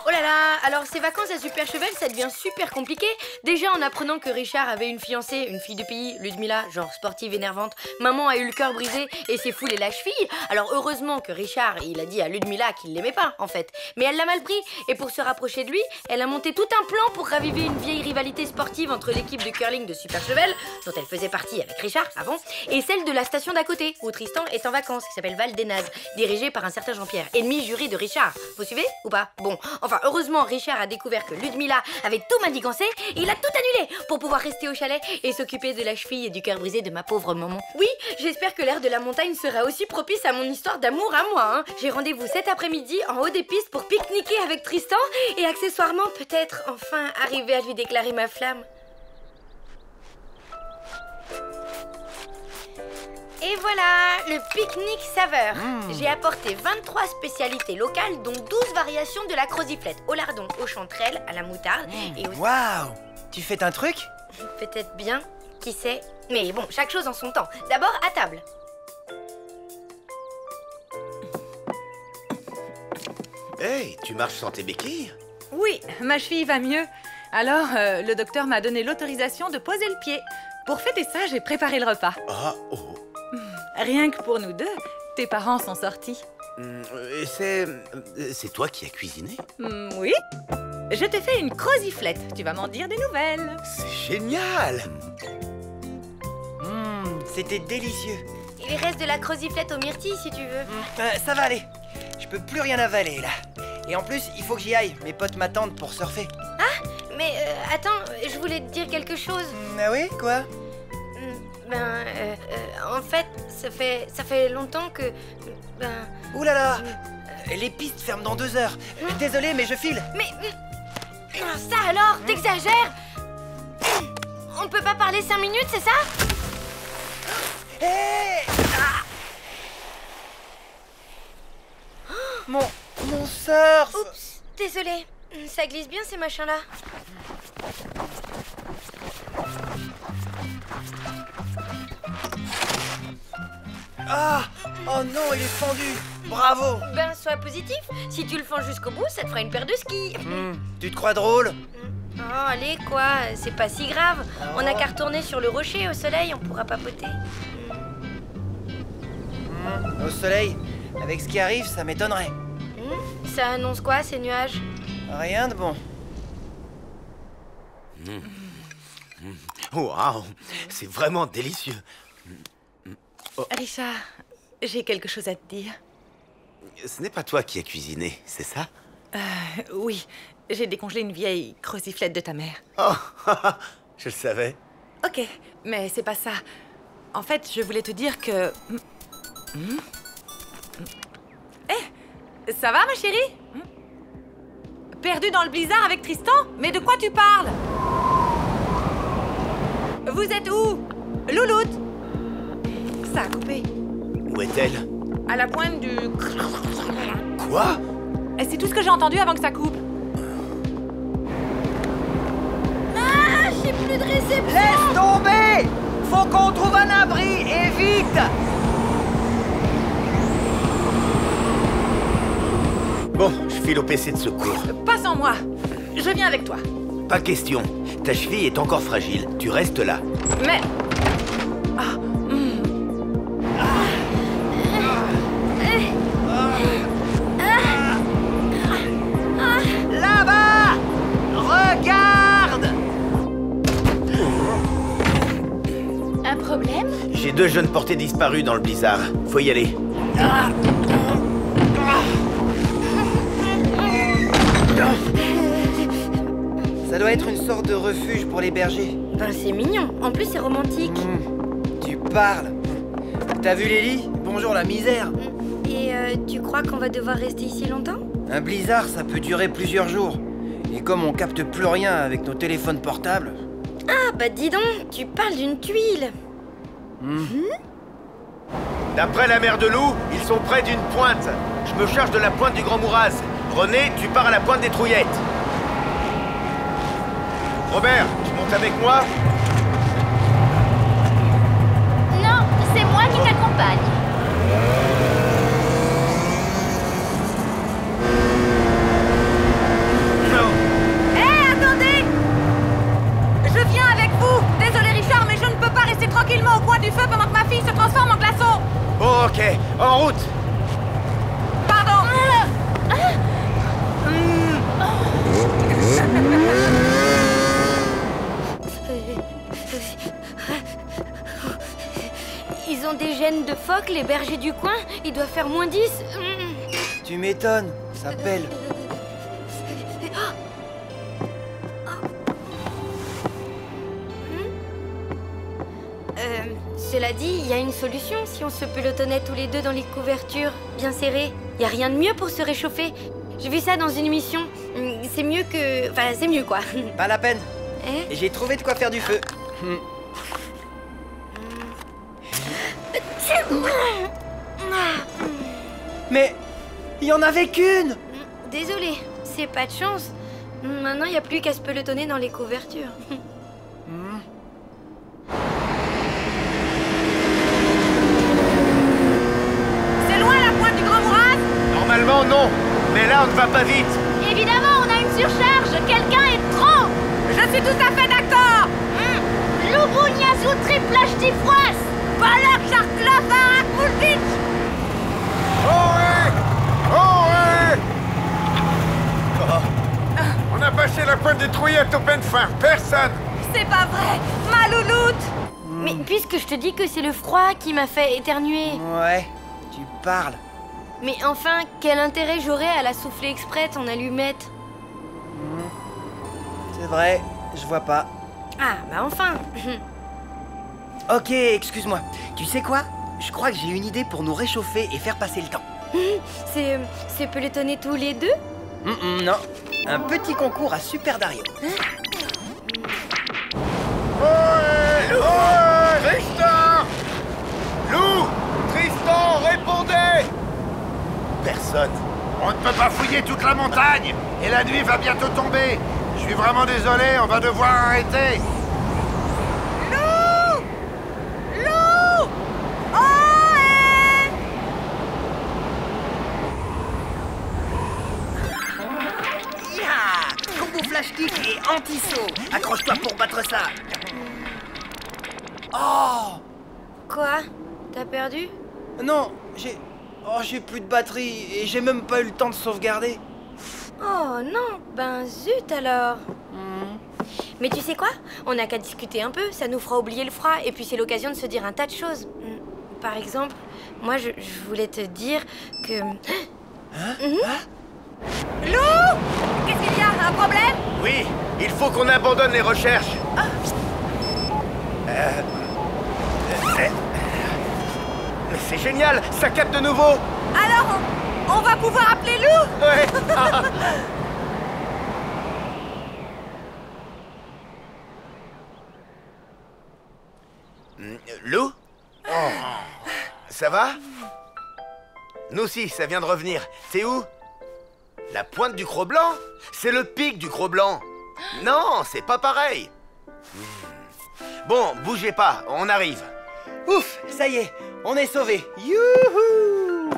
Oh là là, alors ces vacances à Super Cheval, ça devient super compliqué. Déjà en apprenant que Richard avait une fiancée, une fille du pays, Ludmilla, genre sportive énervante. Maman a eu le cœur brisé et s'est foulée lâche-fille. Alors heureusement que Richard, il a dit à Ludmilla qu'il l'aimait pas, en fait. Mais elle l'a mal pris et pour se rapprocher de lui, elle a monté tout un plan pour raviver une vieille rivalité sportive entre l'équipe de curling de Super Cheval, dont elle faisait partie avec Richard avant, et celle de la station d'à côté, où Tristan est en vacances, qui s'appelle Val des Nazes, dirigée par un certain Jean-Pierre, ennemi juré de Richard. Vous suivez ou pas? Bon, enfin heureusement Richard a découvert que Ludmilla avait tout manigancé et il a tout annulé pour pouvoir rester au chalet et s'occuper de la cheville et du cœur brisé de ma pauvre maman. Oui, j'espère que l'air de la montagne sera aussi propice à mon histoire d'amour à moi. J'ai rendez-vous cet après-midi en haut des pistes pour pique-niquer avec Tristan et accessoirement peut-être enfin arriver à lui déclarer ma flamme. Et voilà, le pique-nique saveur. J'ai apporté 23 spécialités locales, dont 12 variations de la croziflette, au lardon, aux chanterelles, à la moutarde et au... Waouh! Tu fais un truc? Peut-être bien, qui sait. Mais bon, chaque chose en son temps. D'abord, à table. Hey, tu marches sans tes béquilles? Oui, ma cheville va mieux. Alors, le docteur m'a donné l'autorisation de poser le pied. Pour fêter ça, j'ai préparé le repas. Ah, oh. Rien que pour nous deux, tes parents sont sortis. C'est toi qui as cuisiné? Oui. Je t'ai fait une croziflette. Tu vas m'en dire des nouvelles. C'est génial! C'était délicieux. Il reste de la croziflette aux myrtilles, si tu veux. Ça va aller. Je peux plus rien avaler, là. Et en plus, il faut que j'y aille. Mes potes m'attendent pour surfer. Ah, mais attends, je voulais te dire quelque chose. Ah oui? Quoi? En fait, ça fait longtemps que... Ouh là là! Les pistes ferment dans 2 heures. Désolé, mais je file. Mais... ça alors? T'exagères? On peut pas parler 5 minutes, c'est ça? Hé! Mon surf! Oups, désolé. Ça glisse bien ces machins-là. Ah! Oh non, il est fendu! Bravo! Ben, sois positif. Si tu le fends jusqu'au bout, ça te fera une paire de skis. Tu te crois drôle? Oh, allez, quoi, c'est pas si grave. On n'a qu'à retourner sur le rocher au soleil, on pourra papoter. Au soleil? Avec ce qui arrive, ça m'étonnerait. Ça annonce quoi, ces nuages? Rien de bon. Waouh, c'est vraiment délicieux. Richard, j'ai quelque chose à te dire. Ce n'est pas toi qui as cuisiné, c'est ça? Oui, j'ai décongelé une vieille croziflette de ta mère. Oh, je le savais. Ok, mais c'est pas ça. En fait, je voulais te dire que... ça va, ma chérie? Perdu dans le blizzard avec Tristan? Mais de quoi tu parles? Vous êtes où? Louloute? Ça a coupé. Où est-elle? À la pointe du... Quoi? C'est tout ce que j'ai entendu avant que ça coupe. Ah, j'ai plus de réception! Laisse tomber! Faut qu'on trouve un abri, et vite! Bon, je file au PC de secours. Pas sans moi. Je viens avec toi. Pas question. Ta cheville est encore fragile. Tu restes là. Mais... Là-bas! Regarde! Un problème? J'ai 2 jeunes portés disparus dans le blizzard. Faut y aller. Ça doit être une sorte de refuge pour les bergers. Ben c'est mignon, en plus c'est romantique. Tu parles. T'as vu les lits? Bonjour la misère. Et tu crois qu'on va devoir rester ici longtemps? Un blizzard, ça peut durer plusieurs jours. Et comme on capte plus rien avec nos téléphones portables... Ah bah dis donc, tu parles d'une tuile. D'après la mère de loup, ils sont près d'une pointe. Je me charge de la pointe du Grand Mouraz. René, tu pars à la pointe des Trouillettes. Robert, tu montes avec moi? Non, c'est moi qui t'accompagne. Attendez! Je viens avec vous! Désolé Richard, mais je ne peux pas rester tranquillement au coin du feu pendant que ma fille se transforme en glaçon! Oh, ok, en route! Pardon! Ils ont des gènes de phoque, les bergers du coin. Ils doivent faire -10. Tu m'étonnes, ça pèle. Cela dit, il y a une solution si on se pelotonnait tous les deux dans les couvertures, bien serrées. Il y a rien de mieux pour se réchauffer. J'ai vu ça dans une émission. C'est mieux que... Enfin, c'est mieux, quoi. Pas la peine. J'ai trouvé de quoi faire du feu. Mais... il y en avait qu'une! Désolé, c'est pas de chance. Maintenant, il n'y a plus qu'à se pelotonner dans les couvertures. C'est loin la pointe du Grand Mouraz? Normalement, non. Mais là, on ne va pas vite. Évidemment, on a une surcharge. Quelqu'un est trop. Je suis tout à fait d'accord. Lubuniazu triplage tifroise. Balak Jarklava Moulvitch. On a passé la pointe des Trouillettes au peine fin. Personne. C'est pas vrai. Ma louloute. Mais puisque je te dis que c'est le froid qui m'a fait éternuer. Ouais, tu parles. Mais enfin, quel intérêt j'aurais à la souffler exprès ton allumette? C'est vrai, je vois pas. Ah, bah enfin. Ok, excuse-moi. Tu sais quoi? Je crois que j'ai une idée pour nous réchauffer et faire passer le temps. C'est pelotonner tous les deux? Non, un petit concours à Super Dario. Tristan! Lou! Tristan, répondez! Personne. On ne peut pas fouiller toute la montagne. Et la nuit va bientôt tomber. Je suis vraiment désolé, on va devoir arrêter. Lou! Lou! Oh! Combo flash kick et anti-saut. Accroche-toi pour battre ça. Oh! Quoi? T'as perdu? Non, j'ai... Oh, j'ai plus de batterie et j'ai même pas eu le temps de sauvegarder. Oh non, ben zut alors. Mais tu sais quoi? On n'a qu'à discuter un peu, ça nous fera oublier le froid et puis c'est l'occasion de se dire un tas de choses. Par exemple, moi je voulais te dire que... Lou! Qu'est-ce qu'il y a? Un problème? Oui, il faut qu'on abandonne les recherches. Mais c'est génial, ça capte de nouveau. Alors, on va pouvoir appeler Lou? Ouais. Lou? Ça va? Nous aussi, ça vient de revenir. T'es où? La pointe du Cro-Blanc? C'est le pic du Cro-Blanc. Non, c'est pas pareil. Bon, bougez pas, on arrive. Ouf, ça y est, on est sauvés. Youhou!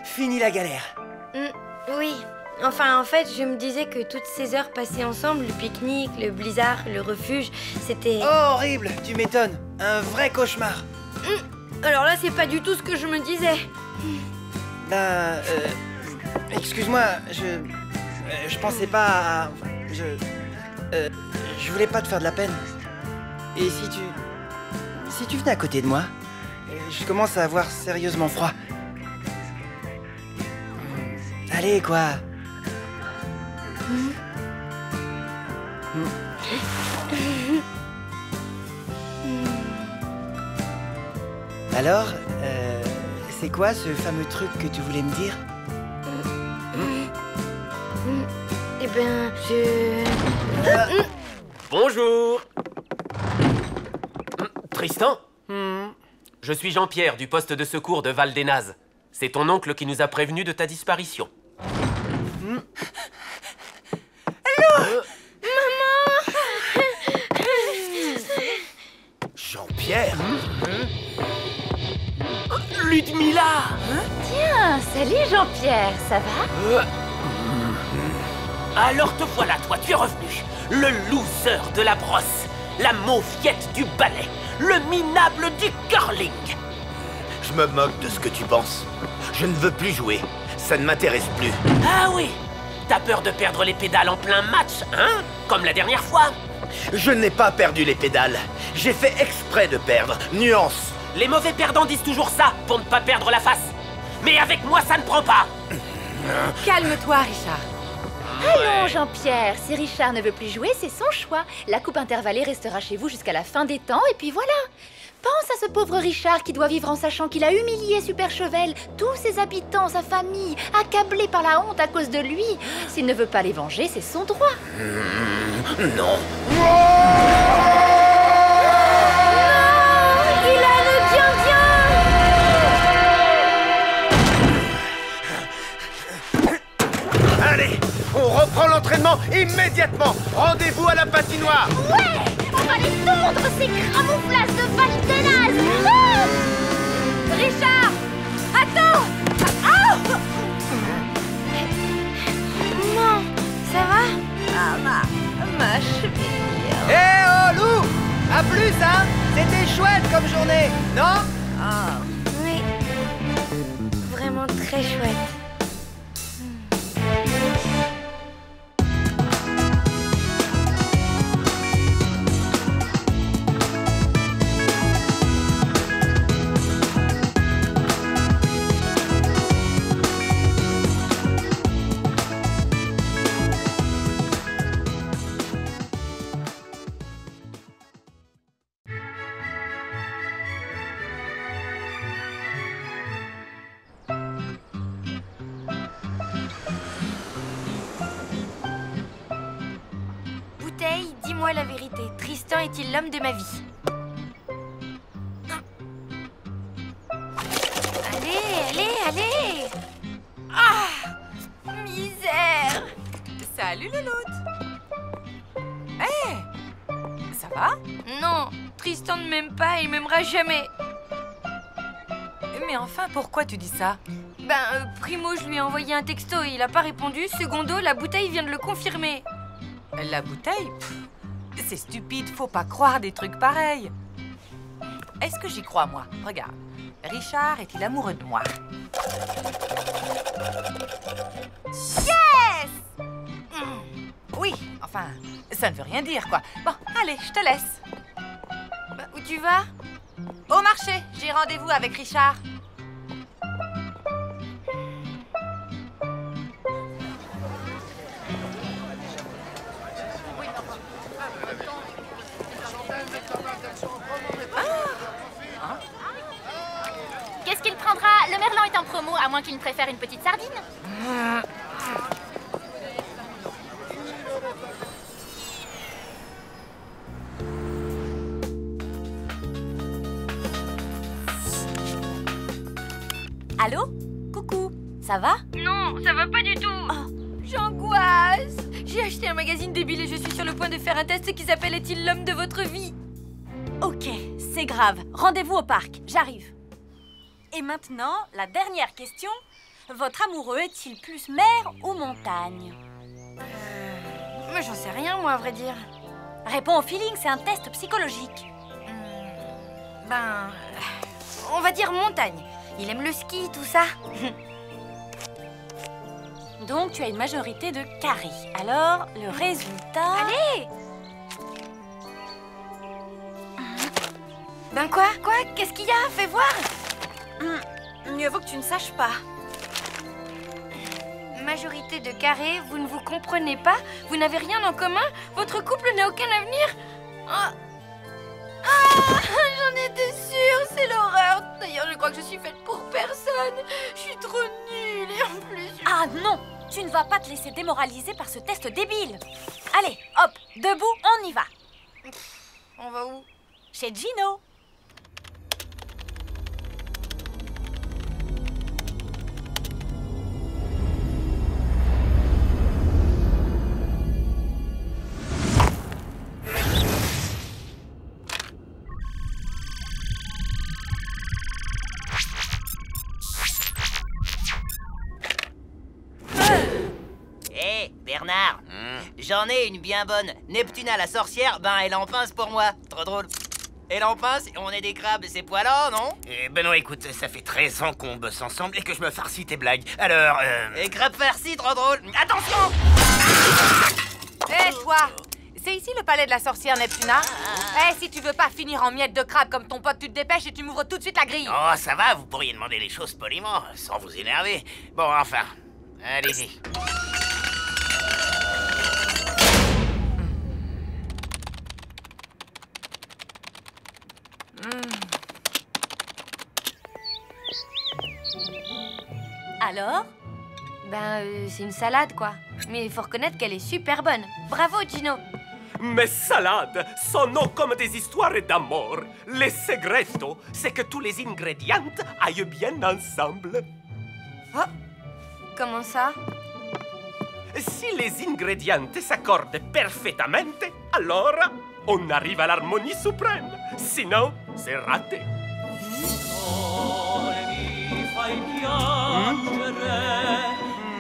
Fini la galère. Oui. Enfin, en fait, je me disais que toutes ces heures passées ensemble, le pique-nique, le blizzard, le refuge, c'était... Oh, horrible, tu m'étonnes. Un vrai cauchemar. Alors là, c'est pas du tout ce que je me disais. Ben, excuse-moi, je pensais pas à... Je voulais pas te faire de la peine. Et si tu venais à côté de moi, je commence à avoir sérieusement froid. Allez, quoi. Alors, c'est quoi ce fameux truc que tu voulais me dire? Eh ben, je... Bonjour. Tristan? Je suis Jean-Pierre du poste de secours de Val-des-Nazes. C'est ton oncle qui nous a prévenus de ta disparition. Jean-Pierre? Ludmilla! Tiens, salut Jean-Pierre, ça va? Alors te voilà, toi, tu es revenu. Le loser de la brosse, la mauviette du ballet, le minable du curling. Je me moque de ce que tu penses. Je ne veux plus jouer. Ça ne m'intéresse plus. Ah oui? T'as peur de perdre les pédales en plein match, hein? Comme la dernière fois? Je n'ai pas perdu les pédales. J'ai fait exprès de perdre. Nuance. Les mauvais perdants disent toujours ça, pour ne pas perdre la face. Mais avec moi, ça ne prend pas. Calme-toi, Richard. Allons, Jean-Pierre, si Richard ne veut plus jouer, c'est son choix. La coupe intervallée restera chez vous jusqu'à la fin des temps, et puis voilà. Pense à ce pauvre Richard qui doit vivre en sachant qu'il a humilié Super Chevel, tous ses habitants, sa famille, accablés par la honte à cause de lui. S'il ne veut pas les venger, c'est son droit. Non. Il a le bien. Allez, on reprend l'entraînement immédiatement. Rendez-vous à la patinoire. Ouais! On va les tondre, ces camouflages de Val-des-Nazes. Ah! Richard, attends. Maman, ça va? Ma cheville. Eh oh, Lou! À plus, hein? C'était chouette comme journée, non? Oui. Vraiment très chouette. Bouteille, dis-moi la vérité. Tristan est-il l'homme de ma vie? Allez! Ah! Misère! Salut, Louloute. Hé! Ça va? Non, Tristan ne m'aime pas et il m'aimera jamais. Mais enfin, pourquoi tu dis ça? Primo, je lui ai envoyé un texto et il a pas répondu. Secondo, la bouteille vient de le confirmer. La bouteille? C'est stupide, faut pas croire des trucs pareils. Est-ce que j'y crois, moi? Regarde. Richard est-il amoureux de moi? Yes! Oui, enfin, ça ne veut rien dire, quoi. Bon, allez, je te laisse. Où tu vas? Au marché, j'ai rendez-vous avec Richard. Qu'est-ce qu'il prendra? Le merlan est en promo, à moins qu'il ne préfère une petite sardine. Allô? Coucou, ça va? Non, ça va pas du tout. J'angoisse. J'ai acheté un magazine débile et je suis sur le point de faire un test qui s'appelle Est-il l'homme de votre vie? Ok, c'est grave. Rendez-vous au parc, j'arrive. Et maintenant, la dernière question. Votre amoureux est-il plus mer ou montagne? Mais j'en sais rien, moi, à vrai dire. Réponds au feeling, c'est un test psychologique. On va dire montagne. Il aime le ski, tout ça. Donc, tu as une majorité de carré. Alors, le résultat... Allez! Quoi? Qu'est-ce qu'il y a? Fais voir. Mieux vaut que tu ne saches pas. majorité de carrés, vous ne vous comprenez pas? Vous n'avez rien en commun? Votre couple n'a aucun avenir? Ah, j'en étais sûre, c'est l'horreur. D'ailleurs, je crois que je suis faite pour personne. Je suis trop nulle et en plus... Ah non, tu ne vas pas te laisser démoraliser par ce test débile. Allez, hop, debout, on y va. On va où? Chez Gino. Bernard, j'en ai une bien bonne. Neptuna la sorcière, ben elle en pince pour moi. Trop drôle. Elle en pince, on est des crabes, c'est poilant, non? Ben non, écoute, ça fait 13 ans qu'on bosse ensemble et que je me farcis tes blagues. Alors, Et crabes farcis, trop drôle. Attention! Hé, toi! C'est ici le palais de la sorcière Neptuna? Si tu veux pas finir en miettes de crabe comme ton pote, tu te dépêches et tu m'ouvres tout de suite la grille. Oh, ça va, vous pourriez demander les choses poliment, sans vous énerver. Bon, enfin, allez-y. Alors? C'est une salade, quoi. Mais il faut reconnaître qu'elle est super bonne. Bravo, Gino. Mes salades sont comme des histoires d'amour. Le segreto, c'est que tous les ingrédients aillent bien ensemble. Oh, comment ça? Si les ingrédients s'accordent parfaitement, alors on arrive à l'harmonie suprême. Sinon, c'est raté.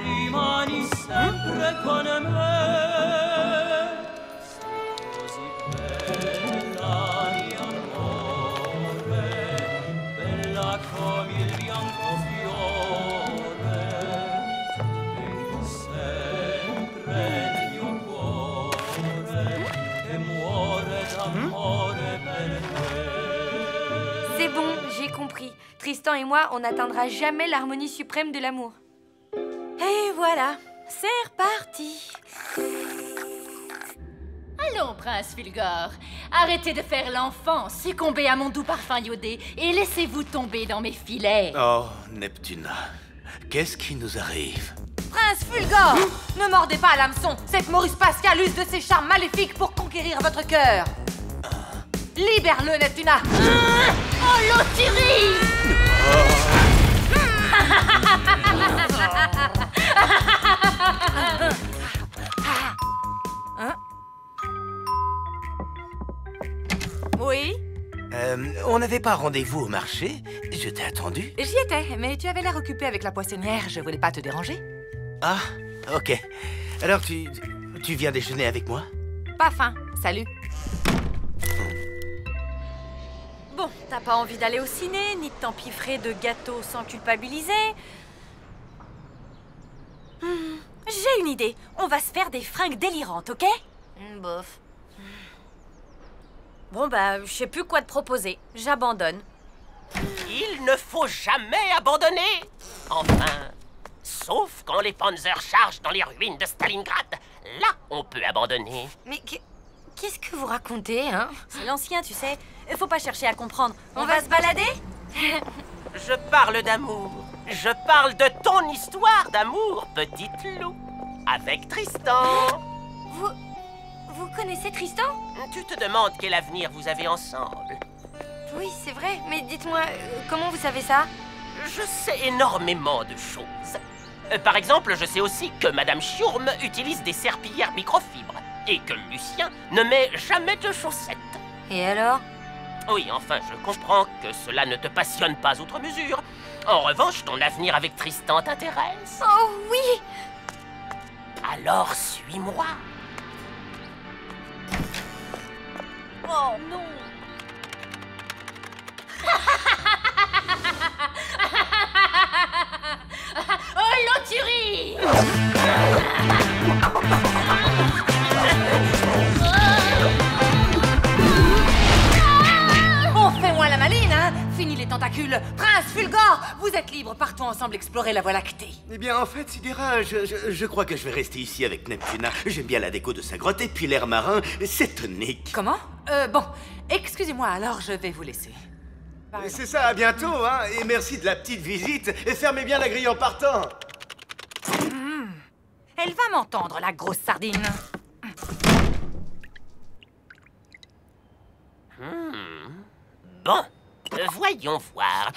Rimani sempre con me. Così bella di amore, bella come il bianco fiore, e sempre nel mio cuore, che muore d'amore per te. C'est bon, j'ai compris. Tristan et moi, on n'atteindra jamais l'harmonie suprême de l'amour. Et voilà, c'est reparti. Allons, prince Fulgore, arrêtez de faire l'enfant, succombez à mon doux parfum iodé et laissez-vous tomber dans mes filets. Oh, Neptuna, qu'est-ce qui nous arrive? Prince Fulgore, ne mordez pas à l'hameçon. Cette Maurice Pascal use de ses charmes maléfiques pour conquérir votre cœur. Libère-le, Neptuna. Oh, l'auturie! Oui? On n'avait pas rendez-vous au marché? Je t'ai attendu. J'y étais, mais tu avais l'air occupé avec la poissonnière. Je voulais pas te déranger. Ah, ok. Alors, tu viens déjeuner avec moi? Pas faim. Salut. Bon, t'as pas envie d'aller au ciné, ni de t'empiffrer de gâteaux sans culpabiliser. J'ai une idée. On va se faire des fringues délirantes, ok? Bof. Bon, bah, je sais plus quoi te proposer. J'abandonne. Il ne faut jamais abandonner. Enfin, sauf quand les Panzers chargent dans les ruines de Stalingrad. Là, on peut abandonner. Mais qu'est-ce que vous racontez, hein? C'est l'ancien, tu sais. Faut pas chercher à comprendre. On va se balader? Je parle d'amour. Je parle de ton histoire d'amour, petite loup. Avec Tristan. Vous connaissez Tristan? Tu te demandes quel avenir vous avez ensemble. Oui, c'est vrai. Mais dites-moi, comment vous savez ça? Je sais énormément de choses. Par exemple, je sais aussi que Madame Schurm utilise des serpillières microfibres et que Lucien ne met jamais de chaussettes. Et alors? Oui, enfin, je comprends que cela ne te passionne pas outre mesure. En revanche, ton avenir avec Tristan t'intéresse. Oh oui! Alors, suis-moi. Oh non! Oh, l'auturie! On fait moins la maline, hein? Fini les tentacules. Prince Fulgore, vous êtes libre. libre, partons ensemble explorer la Voie lactée. Eh bien, en fait, Sidera, je crois que je vais rester ici avec Neptuna. J'aime bien la déco de sa grotte et puis l'air marin, c'est tonique. Comment? Bon, excusez-moi, alors je vais vous laisser. C'est ça, à bientôt, hein. Et merci de la petite visite. Et fermez bien la grille en partant. Elle va m'entendre, la grosse sardine. Bon, voyons voir.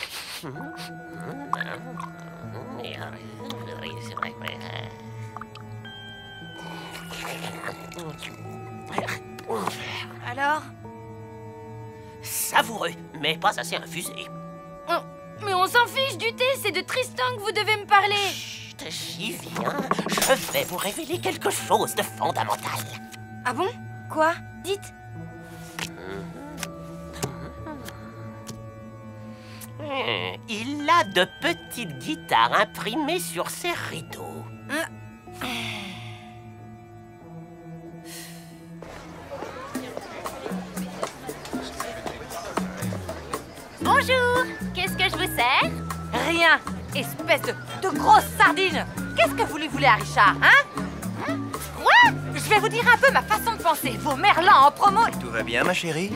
Alors? Savoureux, mais pas assez infusé. Oh, mais on s'en fiche du thé, c'est de Tristan que vous devez me parler. Chut, j'y viens. Je vais vous révéler quelque chose de fondamental. Ah bon? Quoi? Dites. Il a de petites guitares imprimées sur ses rideaux. Bonjour, qu'est-ce que je vous sers? Rien, espèce de grosse sardine. Qu'est-ce que vous lui voulez à Richard, hein? Quoi? Je vais vous dire un peu ma façon de penser. Vos merlans en promo. Tout va bien, ma chérie?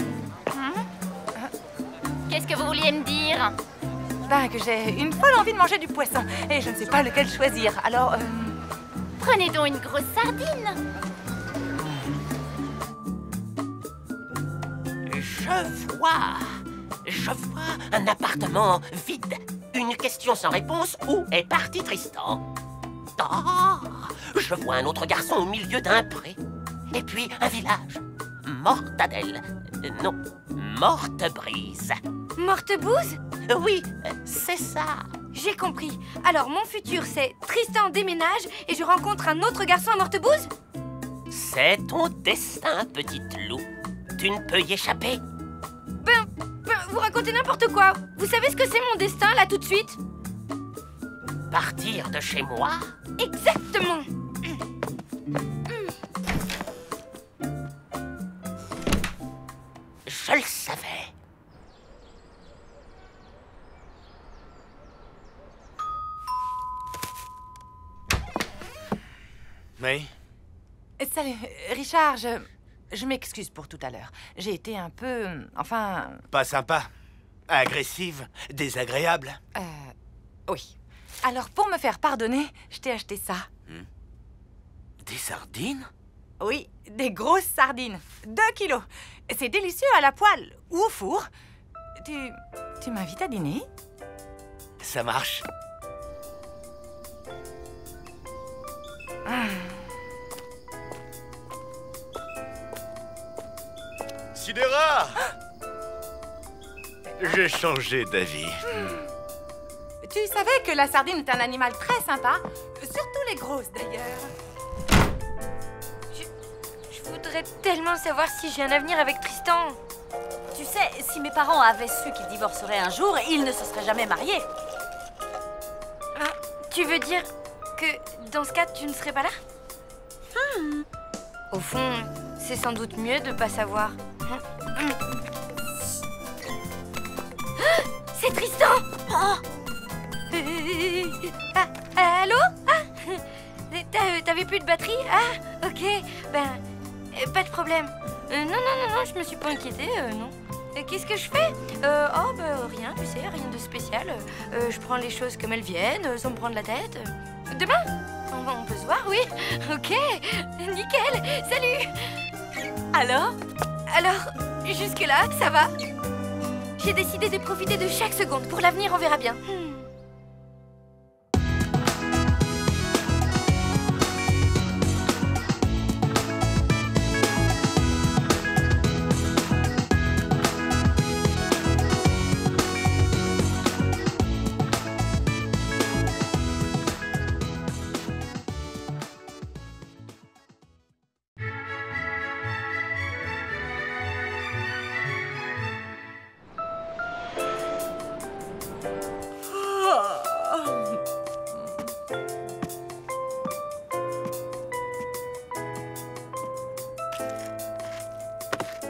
Qu'est-ce que vous vouliez me dire? Ben, que j'ai une folle envie de manger du poisson. Et je ne sais pas lequel choisir. Alors, Prenez donc une grosse sardine. Je vois un appartement vide. Une question sans réponse. Où est parti Tristan? Ah, je vois un autre garçon au milieu d'un pré. Et puis un village. Mortadelle. Non, Mortebrise. Mortebouse? Oui, c'est ça. J'ai compris. Alors, mon futur, c'est Tristan déménage et je rencontre un autre garçon à Mortebouse? C'est ton destin, petite loup. Tu ne peux y échapper. Ben, vous racontez n'importe quoi. Vous savez ce que c'est mon destin, là, tout de suite? Partir de chez moi? Exactement. Je le savais. Oui? salut, Richard, je m'excuse pour tout à l'heure. J'ai été un peu... enfin... Pas sympa. Agressive. Désagréable. Oui. Alors, pour me faire pardonner, je t'ai acheté ça. Des sardines? Oui, des grosses sardines. 2 kilos. C'est délicieux à la poêle ou au four. Tu m'invites à dîner? Ça marche. Sidera! J'ai changé d'avis. Tu savais que la sardine est un animal très sympa? Surtout les grosses, d'ailleurs. Je voudrais tellement savoir si j'ai un avenir avec Tristan. Tu sais, si mes parents avaient su qu'ils divorceraient un jour, ils ne se seraient jamais mariés. Ah, tu veux dire que dans ce cas, tu ne serais pas là? Au fond, c'est sans doute mieux de pas savoir. C'est Tristan! Allô? T'avais plus de batterie? Ah, ok. Ben, pas de problème. Non, je me suis pas inquiétée, non. Qu'est-ce que je fais? Rien, tu sais, rien de spécial. Je prends les choses comme elles viennent, sans me prendre la tête. Demain? On peut se voir, oui. Ok, nickel, salut. Alors, jusque-là, ça va. J'ai décidé de profiter de chaque seconde. Pour l'avenir, on verra bien.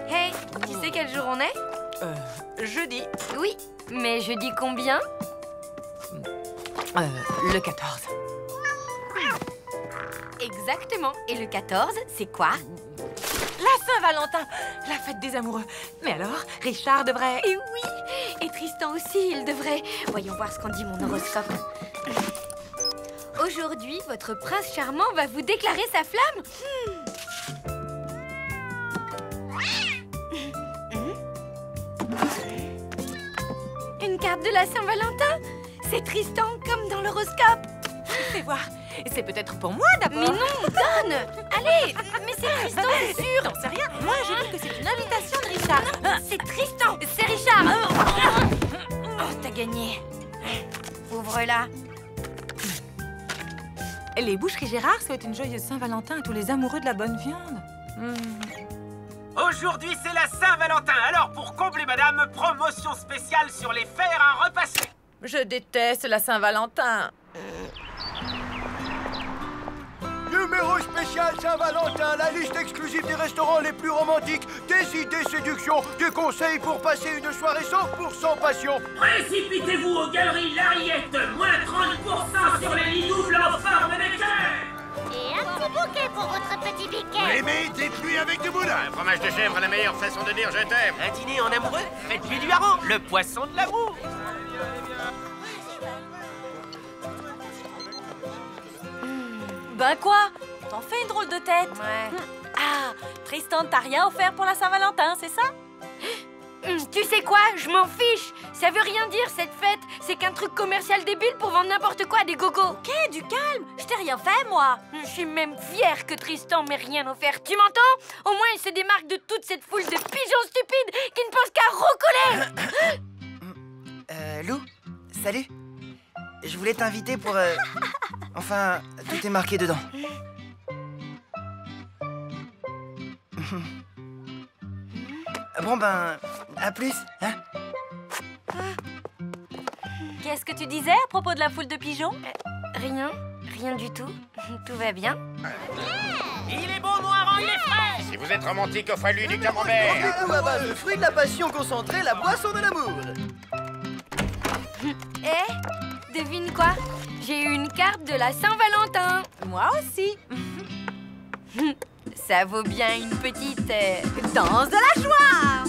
Hey, tu sais quel jour on est? Jeudi. Oui, mais jeudi combien? Le 14. Exactement. Et le 14, c'est quoi? La Saint-Valentin, la fête des amoureux. Mais alors, Richard devrait... Et oui. Et Tristan aussi, il devrait. Voyons voir ce qu'en dit mon horoscope. Aujourd'hui, votre prince charmant va vous déclarer sa flamme. Une carte de la Saint-Valentin. C'est Tristan, comme dans l'horoscope. Fais voir. C'est peut-être pour moi d'abord. Mais non, donne. Allez, mais c'est Tristan, c'est sûr. T'en sais rien. Moi, je dis que c'est une invitation de Richard. C'est Tristan, c'est Richard. Oh, t'as gagné. Ouvre-la. Les Boucheries Gérard souhaitent une joyeuse Saint-Valentin à tous les amoureux de la bonne viande. Aujourd'hui, c'est la Saint-Valentin. Alors, pour combler madame, promotion spéciale sur les fers à repasser. Je déteste la Saint-Valentin. Numéro spécial Saint-Valentin, la liste exclusive des restaurants les plus romantiques, des idées séduction, des conseils pour passer une soirée 100% passion. Précipitez-vous aux galeries Lariette, moins 30% sur les lits doubles en forme de cœur. Et un petit bouquet pour votre petit biquet. Aimez, dites-lui avec du boudin. Un fromage de chèvre, la meilleure façon de dire je t'aime. Un dîner en amoureux, faites-lui du hareng, le poisson de l'amour. Ben quoi? T'en fais une drôle de tête. Ouais. Ah, Tristan, t'as rien offert pour la Saint-Valentin, c'est ça? Tu sais quoi? Je m'en fiche. Ça veut rien dire, cette fête. C'est qu'un truc commercial débile pour vendre n'importe quoi à des gogos. Ok, du calme. Je t'ai rien fait, moi. Je suis même fière que Tristan m'ait rien offert. Tu m'entends? Au moins, il se démarque de toute cette foule de pigeons stupides qui ne pensent qu'à recoller. Lou, salut. Je voulais t'inviter pour... Enfin, tout est marqué dedans. Bon ben, à plus, hein? Qu'est-ce que tu disais à propos de la foule de pigeons? Rien, rien du tout. Tout va bien. Il est bon, mon hareng, il est frais. Si vous êtes romantique, offrez-lui du camembert. Rendez-vous à base de fruits de la passion concentrée, la boisson de l'amour. Devine quoi? J'ai eu une carte de la Saint-Valentin. Moi aussi. Ça vaut bien une petite... Danse de la joie.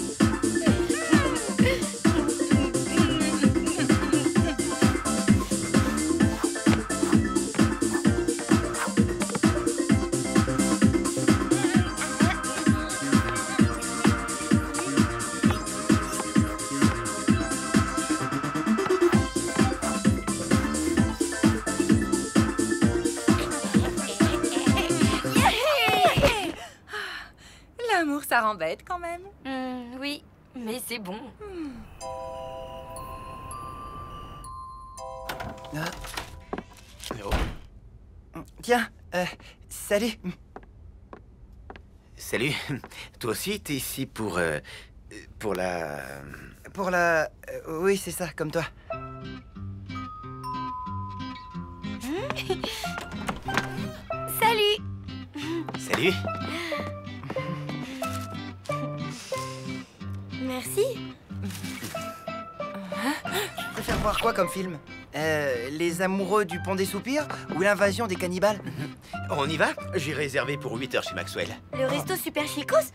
L'amour, ça rend bête quand même. Oui, mais c'est bon. Tiens, salut. Salut. Toi aussi, t'es ici pour la... Pour la... oui, c'est ça, comme toi. Salut. Salut. Merci. Tu préfères voir quoi comme film? Les amoureux du pont des soupirs ou l'invasion des cannibales? On y va? J'ai réservé pour 8 heures chez Maxwell. Le resto super chicos?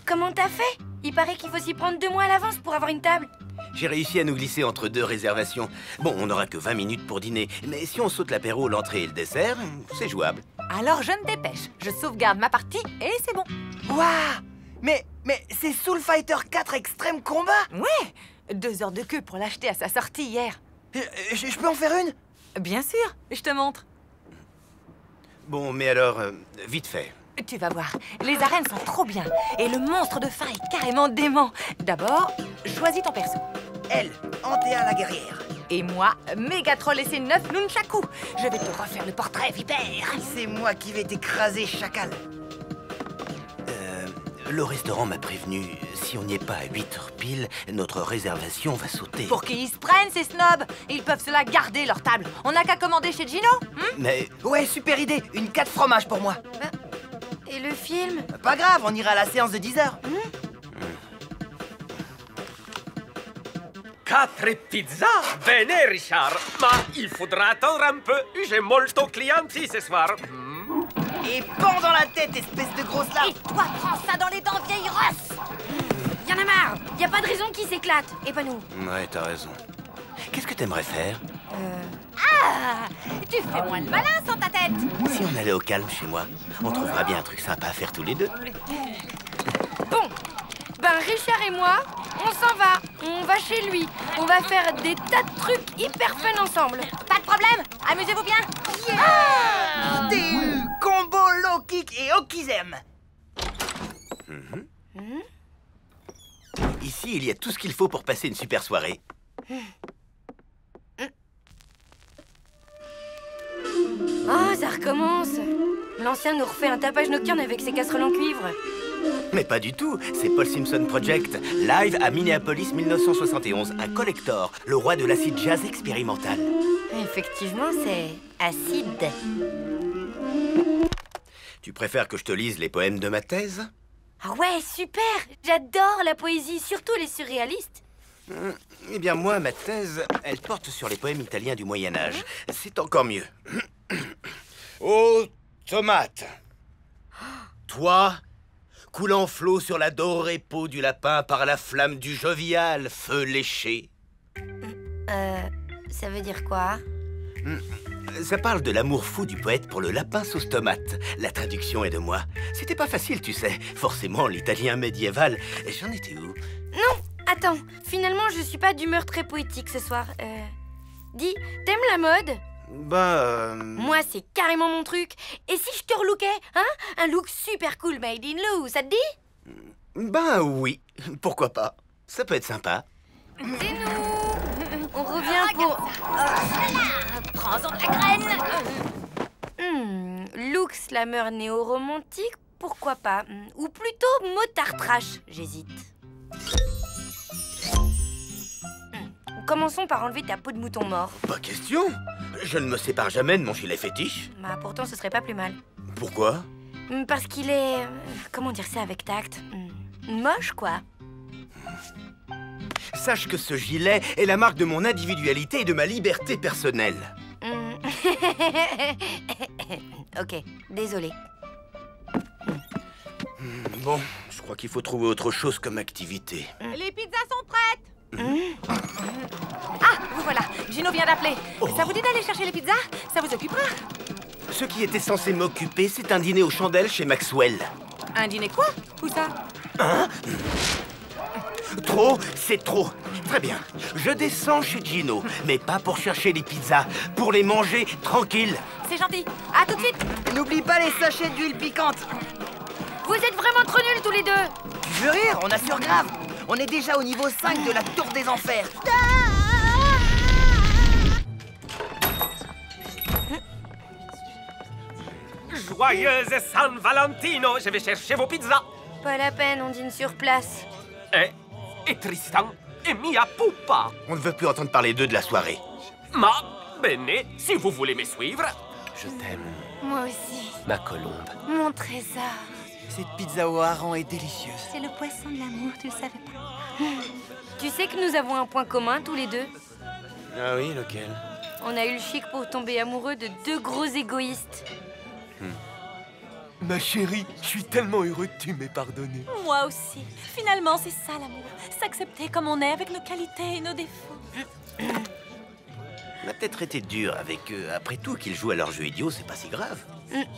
Comment t'as fait? Il paraît qu'il faut s'y prendre 2 mois à l'avance pour avoir une table. J'ai réussi à nous glisser entre 2 réservations. Bon, on n'aura que 20 minutes pour dîner, mais si on saute l'apéro, l'entrée et le dessert, c'est jouable. Alors je me dépêche. Je sauvegarde ma partie et c'est bon. Waouh! Mais c'est Soul Fighter 4 Extreme Combat? Ouais. 2 heures de queue pour l'acheter à sa sortie hier. Je peux en faire une? Bien sûr, je te montre. Bon, mais alors, vite fait. Tu vas voir, les arènes sont trop bien. Et le monstre de fin est carrément dément. D'abord, choisis ton perso. Elle, Antea la guerrière. Et moi, Mégatroll et ses 9 nunchakus. Je vais te refaire le portrait vipère. C'est moi qui vais t'écraser, chacal. Le restaurant m'a prévenu, si on n'y est pas à 8 heures pile, notre réservation va sauter. Pour qu'ils se prennent, ces snobs. Ils peuvent se la garder, leur table. On n'a qu'à commander chez Gino. Mais... Ouais, super idée. Une 4 fromages pour moi. Et le film? Pas grave, on ira à la séance de 10 heures. 4 pizzas? Bene, Richard. Mais il faudra attendre un peu. J'ai molto clienti ce soir. Et pends dans la tête, espèce de grosse larve. Et toi, prends ça dans les dents, vieille rosse. Y'en a marre. Y a pas de raison qu'il s'éclate. Et pas nous. Ouais, t'as raison. Qu'est-ce que t'aimerais faire? Ah, tu fais moins le malin sans ta tête. Si on allait au calme chez moi, on trouvera bien un truc sympa à faire tous les deux. Bon, ben Richard et moi, on s'en va. On va chez lui. On va faire des tas de trucs hyper fun ensemble. Pas de problème. Amusez-vous bien. Yeah. Des combo low kick et okizem. Ici, il y a tout ce qu'il faut pour passer une super soirée. Oh, ça recommence. L'ancien nous refait un tapage nocturne avec ses casseroles en cuivre. Mais pas du tout, c'est Paul Simpson Project, live à Minneapolis 1971, un collector, le roi de l'acid jazz expérimental. Effectivement, c'est acide. Tu préfères que je te lise les poèmes de ma thèse? Ah ouais, super. J'adore la poésie, surtout les surréalistes. Eh bien moi, ma thèse, elle porte sur les poèmes italiens du Moyen-Âge. C'est encore mieux. Ô tomate, toi, coulant flot sur la dorée peau du lapin par la flamme du jovial feu léché. Ça veut dire quoi? Ça parle de l'amour fou du poète pour le lapin sauce tomate. La traduction est de moi. C'était pas facile, tu sais. Forcément, l'italien médiéval. J'en étais où? Non, attends. Finalement, je suis pas d'humeur très poétique ce soir. Dis, t'aimes la mode? Moi, c'est carrément mon truc. Et si je te relookais, hein? Un look super cool made in Lou, ça te dit? Oui. Pourquoi pas? Ça peut être sympa. C'est nous. On revient pour... Prends-en de la graine. Look slammer néo-romantique, pourquoi pas? Ou plutôt motard trash, j'hésite. Commençons par enlever ta peau de mouton mort. Pas question. Je ne me sépare jamais de mon gilet fétiche. Bah pourtant ce serait pas plus mal. Pourquoi? Parce qu'il est... comment dire ça avec tact? Moche, quoi. Sache que ce gilet est la marque de mon individualité et de ma liberté personnelle. Ok, désolé. Bon, je crois qu'il faut trouver autre chose comme activité. Les pizzas sont prêtes. Ah, vous voilà. Gino vient d'appeler. Ça vous dit d'aller chercher les pizzas? Ça vous occupera? Ce qui était censé m'occuper, c'est un dîner aux chandelles chez Maxwell. Un dîner quoi? Où ça? Hein? Trop, c'est trop. Très bien. Je descends chez Gino, mais pas pour chercher les pizzas, pour les manger tranquille. C'est gentil. À tout de suite. N'oublie pas les sachets d'huile piquante. Vous êtes vraiment trop nuls tous les deux. Tu veux rire? On assure grave. On est déjà au niveau 5 de la tour des enfers. Joyeuse San Valentino, je vais chercher vos pizzas. Pas la peine, on dîne sur place. Et Tristan et Mia Pupa. On ne veut plus entendre parler d'eux de la soirée. Ma bene, si vous voulez me suivre. Je t'aime, Moi aussi. ma colombe. Mon trésor. Cette pizza au hareng est délicieuse. C'est le poisson de l'amour, tu le savais pas? Tu sais que nous avons un point commun tous les deux. Ah oui, lequel? On a eu le chic pour tomber amoureux de deux gros égoïstes. Ma chérie, je suis tellement heureux que tu m'aies pardonné. Moi aussi. Finalement, c'est ça l'amour. S'accepter comme on est avec nos qualités et nos défauts. On a peut-être été dur avec eux. Après tout, qu'ils jouent à leur jeu idiot, c'est pas si grave.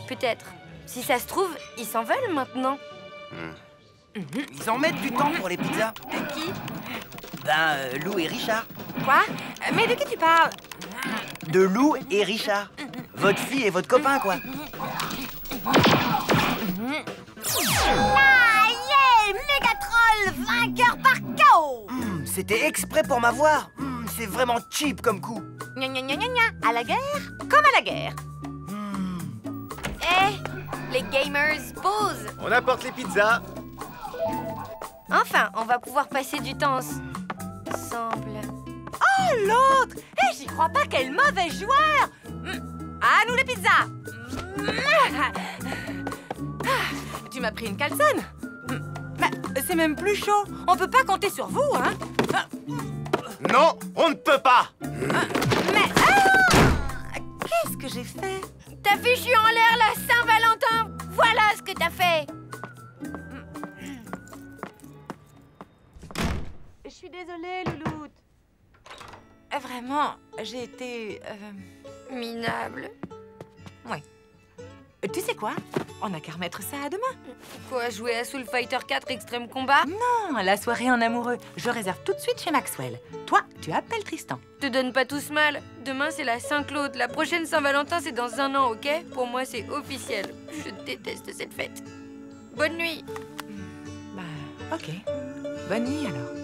Peut-être. Si ça se trouve, ils s'en veulent maintenant. Ils en mettent du temps pour les pizzas. De qui? Lou et Richard. Quoi? Mais de qui tu parles? De Lou et Richard. Votre fille et votre copain, quoi. Ah, yeah! Mégatroll, vainqueur par KO! C'était exprès pour m'avoir. C'est vraiment cheap comme coup. Gna gna gna gna gna. À la guerre, comme à la guerre. Les gamers, pause. On apporte les pizzas. Enfin, on va pouvoir passer du temps ensemble. Oh, l'autre! J'y crois pas, quel mauvais joueur! À nous les pizzas! Tu m'as pris une calzone? C'est même plus chaud. On peut pas compter sur vous, hein? Non, on ne peut pas. Mais... qu'est-ce que j'ai fait? T'as fichu en l'air la Saint-Valentin. Voilà ce que t'as fait. Je suis désolée, Louloute. Vraiment, j'ai été... minable. Ouais. Tu sais quoi? On n'a qu'à remettre ça à demain. Quoi, jouer à Soul Fighter 4 Extrême Combat? Non, la soirée en amoureux. Je réserve tout de suite chez Maxwell. Toi, tu appelles Tristan. Te donne pas tous mal. Demain, c'est la Saint-Claude. La prochaine Saint-Valentin, c'est dans 1 an, ok? Pour moi, c'est officiel. Je déteste cette fête. Bonne nuit. Bah, ok. Bonne nuit, alors.